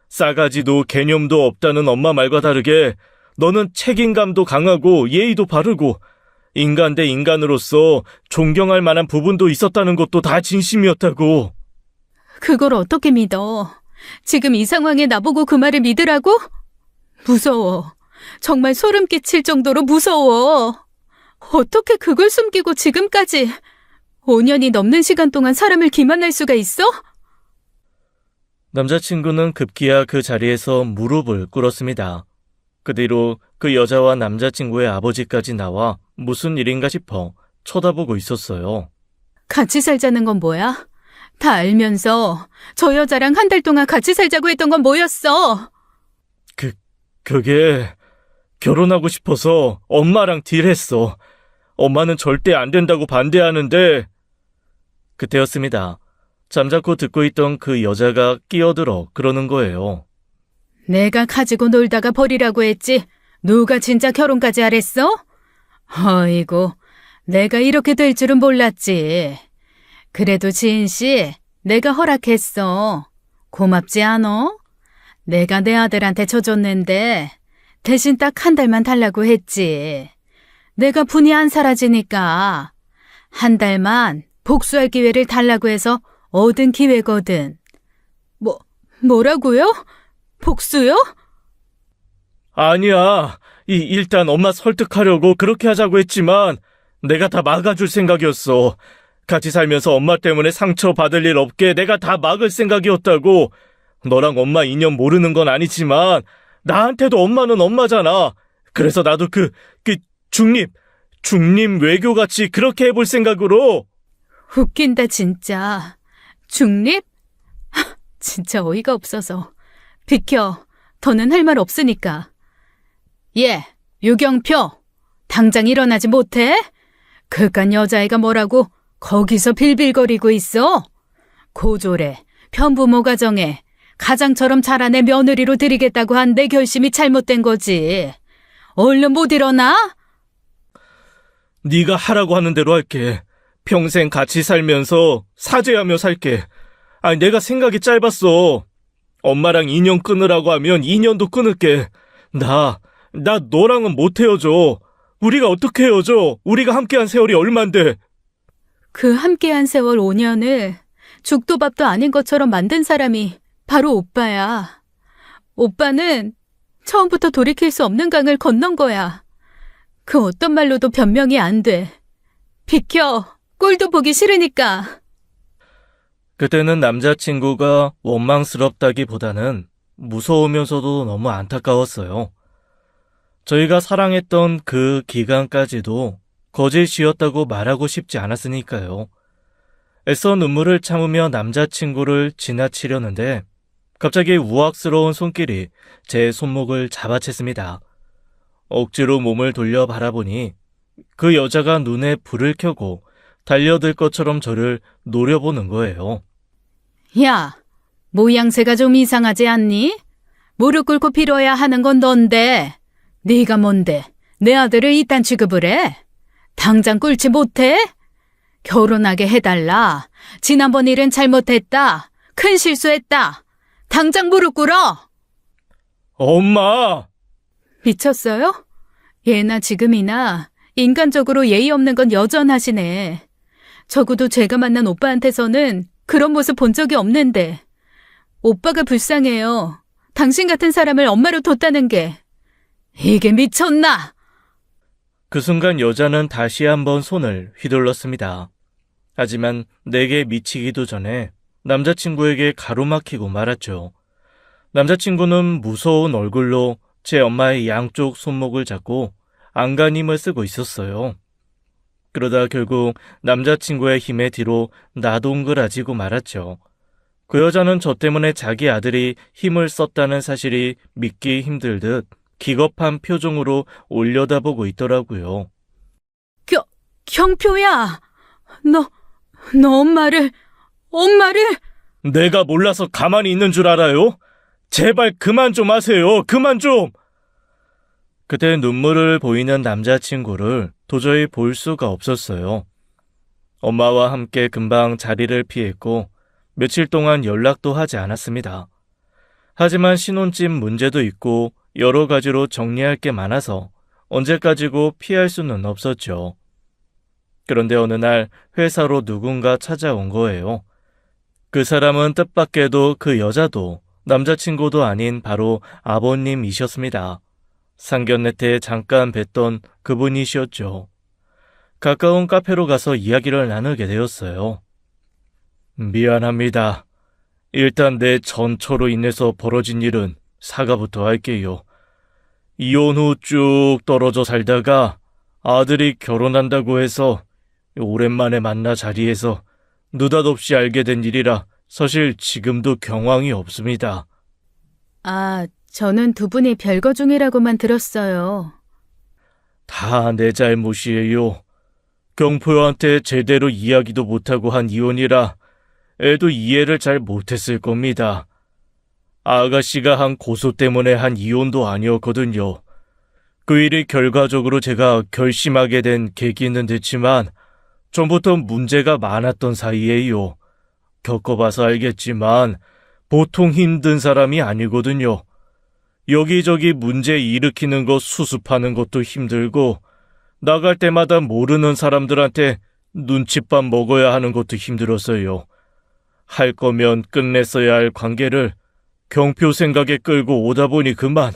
싸가지도 개념도 없다는 엄마 말과 다르게 너는 책임감도 강하고 예의도 바르고 인간 대 인간으로서 존경할 만한 부분도 있었다는 것도 다 진심이었다고. 그걸 어떻게 믿어? 지금 이 상황에 나보고 그 말을 믿으라고? 무서워. 정말 소름 끼칠 정도로 무서워. 어떻게 그걸 숨기고 지금까지 5년이 넘는 시간 동안 사람을 기만할 수가 있어? 남자친구는 급기야 그 자리에서 무릎을 꿇었습니다. 그 뒤로 그 여자와 남자친구의 아버지까지 나와 무슨 일인가 싶어 쳐다보고 있었어요. 같이 살자는 건 뭐야? 다 알면서 저 여자랑 한 달 동안 같이 살자고 했던 건 뭐였어? 그게 결혼하고 싶어서 엄마랑 딜했어. 엄마는 절대 안 된다고 반대하는데. 그때였습니다. 잠자코 듣고 있던 그 여자가 끼어들어 그러는 거예요. 내가 가지고 놀다가 버리라고 했지. 누가 진짜 결혼까지 하랬어? 어이구, 내가 이렇게 될 줄은 몰랐지. 그래도 지인 씨, 내가 허락했어. 고맙지 않어? 내가 내 아들한테 줘줬는데 대신 딱 한 달만 달라고 했지. 내가 분이 안 사라지니까 한 달만 복수할 기회를 달라고 해서 얻은 기회거든. 뭐라고요? 복수요? 아니야. 일단 엄마 설득하려고 그렇게 하자고 했지만 내가 다 막아줄 생각이었어. 같이 살면서 엄마 때문에 상처받을 일 없게 내가 다 막을 생각이었다고. 너랑 엄마 인연 모르는 건 아니지만 나한테도 엄마는 엄마잖아. 그래서 나도 중립 외교같이 그렇게 해볼 생각으로. 웃긴다 진짜. 중립? 진짜 어이가 없어서. 비켜. 더는 할 말 없으니까. 예, 유경표. 당장 일어나지 못해? 그깟 여자애가 뭐라고 거기서 빌빌거리고 있어? 고졸에 편부모 가정에 가장처럼 자란 애 며느리로 드리겠다고 한 내 결심이 잘못된 거지. 얼른 못 일어나? 네가 하라고 하는 대로 할게. 평생 같이 살면서 사죄하며 살게. 아니, 내가 생각이 짧았어. 엄마랑 인연 끊으라고 하면 인연도 끊을게. 나 너랑은 못 헤어져. 우리가 어떻게 헤어져? 우리가 함께한 세월이 얼만데. 그 함께한 세월 5년을 죽도 밥도 아닌 것처럼 만든 사람이 바로 오빠야. 오빠는 처음부터 돌이킬 수 없는 강을 건넌 거야. 그 어떤 말로도 변명이 안 돼. 비켜. 꼴도 보기 싫으니까. 그때는 남자친구가 원망스럽다기보다는 무서우면서도 너무 안타까웠어요. 저희가 사랑했던 그 기간까지도 거짓이었다고 말하고 싶지 않았으니까요. 애써 눈물을 참으며 남자친구를 지나치려는데 갑자기 우악스러운 손길이 제 손목을 잡아챘습니다. 억지로 몸을 돌려 바라보니 그 여자가 눈에 불을 켜고 달려들 것처럼 저를 노려보는 거예요. 야, 모양새가 좀 이상하지 않니? 무릎 꿇고 빌어야 하는 건 넌데 네가 뭔데 내 아들을 이딴 취급을 해? 당장 꿇지 못해? 결혼하게 해달라. 지난번 일은 잘못했다. 큰 실수했다. 당장 무릎 꿇어. 엄마! 미쳤어요? 예나 지금이나 인간적으로 예의 없는 건 여전하시네. 적어도 제가 만난 오빠한테서는 그런 모습 본 적이 없는데. 오빠가 불쌍해요. 당신 같은 사람을 엄마로 뒀다는 게. 이게 미쳤나? 그 순간 여자는 다시 한번 손을 휘둘렀습니다. 하지만 내게 미치기도 전에 남자친구에게 가로막히고 말았죠. 남자친구는 무서운 얼굴로 제 엄마의 양쪽 손목을 잡고 안간힘을 쓰고 있었어요. 그러다 결국 남자친구의 힘에 뒤로 나동그라지고 말았죠. 그 여자는 저 때문에 자기 아들이 힘을 썼다는 사실이 믿기 힘들듯 기겁한 표정으로 올려다보고 있더라고요. 경표야! 너 엄마를... 내가 몰라서 가만히 있는 줄 알아요? 제발 그만 좀 하세요. 그만 좀! 그때 눈물을 보이는 남자친구를 도저히 볼 수가 없었어요. 엄마와 함께 금방 자리를 피했고 며칠 동안 연락도 하지 않았습니다. 하지만 신혼집 문제도 있고 여러 가지로 정리할 게 많아서 언제까지고 피할 수는 없었죠. 그런데 어느 날 회사로 누군가 찾아온 거예요. 그 사람은 뜻밖에도 그 여자도 남자친구도 아닌 바로 아버님이셨습니다. 상견례 때 잠깐 뵀던 그분이셨죠. 가까운 카페로 가서 이야기를 나누게 되었어요. 미안합니다. 일단 내 전처로 인해서 벌어진 일은 사과부터 할게요. 이혼 후 쭉 떨어져 살다가 아들이 결혼한다고 해서 오랜만에 만나 자리에서 느닷없이 알게 된 일이라 사실 지금도 경황이 없습니다. 저는 두 분이 별거 중이라고만 들었어요. 다 내 잘못이에요. 경포한테 제대로 이야기도 못하고 한 이혼이라 애도 이해를 잘 못했을 겁니다. 아가씨가 한 고소 때문에 한 이혼도 아니었거든요. 그 일이 결과적으로 제가 결심하게 된 계기는 됐지만 전부터 문제가 많았던 사이에요. 겪어봐서 알겠지만 보통 힘든 사람이 아니거든요. 여기저기 문제 일으키는 거 수습하는 것도 힘들고 나갈 때마다 모르는 사람들한테 눈칫밥 먹어야 하는 것도 힘들었어요. 할 거면 끝냈어야 할 관계를 경표 생각에 끌고 오다 보니 그만.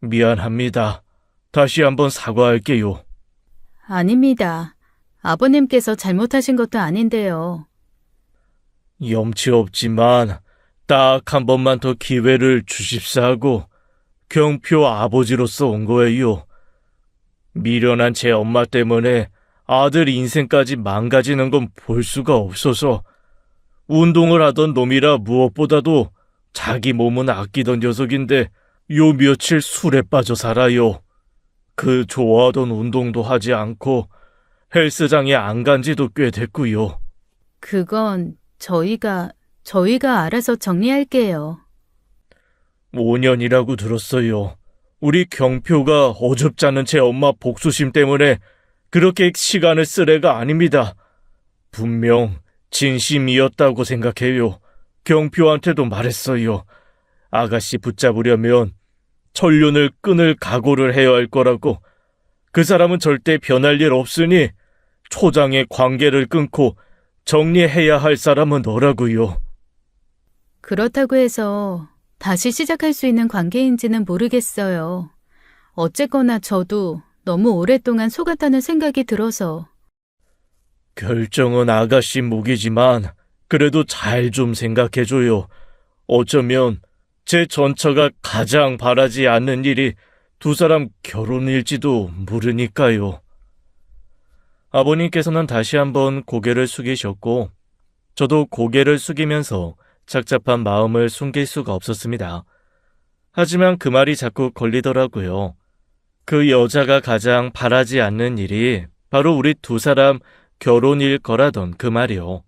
미안합니다. 다시 한번 사과할게요. 아닙니다. 아버님께서 잘못하신 것도 아닌데요. 염치 없지만 딱 한 번만 더 기회를 주십사 하고 경표 아버지로서 온 거예요. 미련한 제 엄마 때문에 아들 인생까지 망가지는 건 볼 수가 없어서 운동을 하던 놈이라 무엇보다도 자기 몸은 아끼던 녀석인데 요 며칠 술에 빠져 살아요. 그 좋아하던 운동도 하지 않고 헬스장에 안 간 지도 꽤 됐고요. 그건 저희가 알아서 정리할게요. 5년이라고 들었어요. 우리 경표가 어줍지 않은 제 엄마 복수심 때문에 그렇게 시간을 쓸 애가 아닙니다. 분명 진심이었다고 생각해요. 경표한테도 말했어요. 아가씨 붙잡으려면 천륜을 끊을 각오를 해야 할 거라고. 그 사람은 절대 변할 일 없으니 초장의 관계를 끊고 정리해야 할 사람은 너라고요. 그렇다고 해서 다시 시작할 수 있는 관계인지는 모르겠어요. 어쨌거나 저도 너무 오랫동안 속았다는 생각이 들어서. 결정은 아가씨 몫이지만 그래도 잘 좀 생각해줘요. 어쩌면 제 전처가 가장 바라지 않는 일이 두 사람 결혼일지도 모르니까요. 아버님께서는 다시 한번 고개를 숙이셨고 저도 고개를 숙이면서 착잡한 마음을 숨길 수가 없었습니다. 하지만 그 말이 자꾸 걸리더라고요. 그 여자가 가장 바라지 않는 일이 바로 우리 두 사람 결혼일 거라던 그 말이요.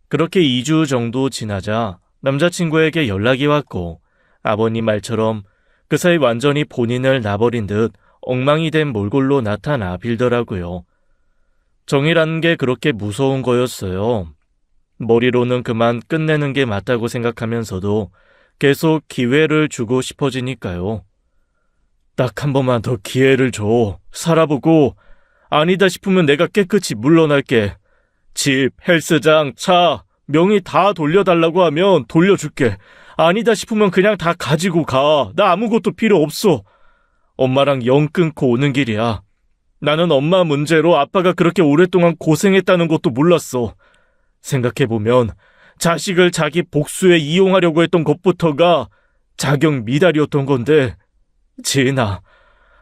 그렇게 2주 정도 지나자 남자친구에게 연락이 왔고 아버님 말처럼 그 사이 완전히 본인을 놔버린 듯 엉망이 된 몰골로 나타나 빌더라고요. 정이라는 게 그렇게 무서운 거였어요. 머리로는 그만 끝내는 게 맞다고 생각하면서도 계속 기회를 주고 싶어지니까요. 딱 한 번만 더 기회를 줘. 살아보고 아니다 싶으면 내가 깨끗이 물러날게. 집, 헬스장, 차, 명의 다 돌려달라고 하면 돌려줄게. 아니다 싶으면 그냥 다 가지고 가. 나 아무것도 필요 없어. 엄마랑 영 끊고 오는 길이야. 나는 엄마 문제로 아빠가 그렇게 오랫동안 고생했다는 것도 몰랐어. 생각해보면 자식을 자기 복수에 이용하려고 했던 것부터가 자격 미달이었던 건데 지은아,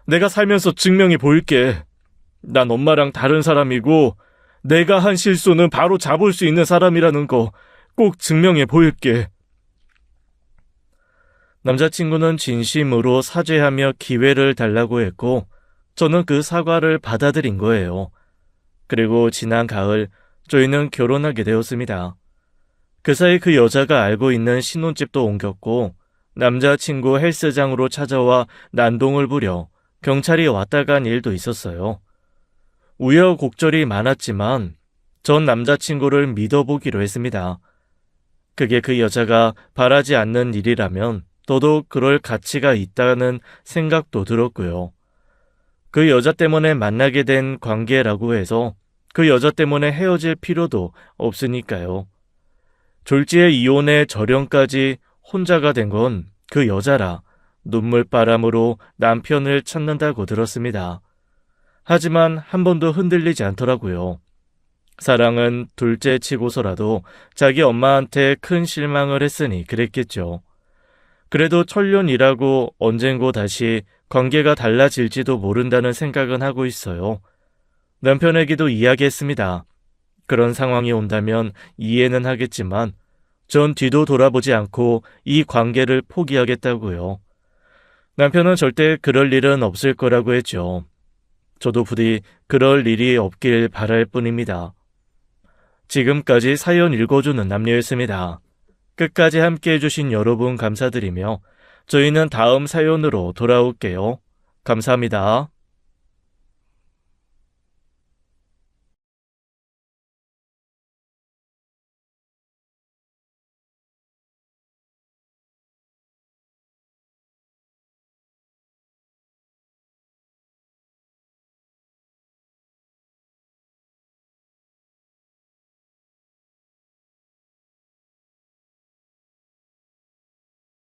내가 살면서 증명해 보일게. 난 엄마랑 다른 사람이고 내가 한 실수는 바로 잡을 수 있는 사람이라는 거 꼭 증명해 보일게. 남자친구는 진심으로 사죄하며 기회를 달라고 했고 저는 그 사과를 받아들인 거예요. 그리고 지난 가을 저희는 결혼하게 되었습니다. 그 사이 그 여자가 알고 있는 신혼집도 옮겼고 남자친구 헬스장으로 찾아와 난동을 부려 경찰이 왔다 간 일도 있었어요. 우여곡절이 많았지만 전 남자친구를 믿어보기로 했습니다. 그게 그 여자가 바라지 않는 일이라면 더더욱 그럴 가치가 있다는 생각도 들었고요. 그 여자 때문에 만나게 된 관계라고 해서 그 여자 때문에 헤어질 필요도 없으니까요. 졸지에 이혼의 절연까지 혼자가 된 건 그 여자라 눈물바람으로 남편을 찾는다고 들었습니다. 하지만 한 번도 흔들리지 않더라고요. 사랑은 둘째 치고서라도 자기 엄마한테 큰 실망을 했으니 그랬겠죠. 그래도 천년이라고 언젠고 다시 관계가 달라질지도 모른다는 생각은 하고 있어요. 남편에게도 이야기했습니다. 그런 상황이 온다면 이해는 하겠지만 전 뒤도 돌아보지 않고 이 관계를 포기하겠다고요. 남편은 절대 그럴 일은 없을 거라고 했죠. 저도 부디 그럴 일이 없길 바랄 뿐입니다. 지금까지 사연 읽어주는 남녀였습니다. 끝까지 함께 해주신 여러분 감사드리며 저희는 다음 사연으로 돌아올게요. 감사합니다.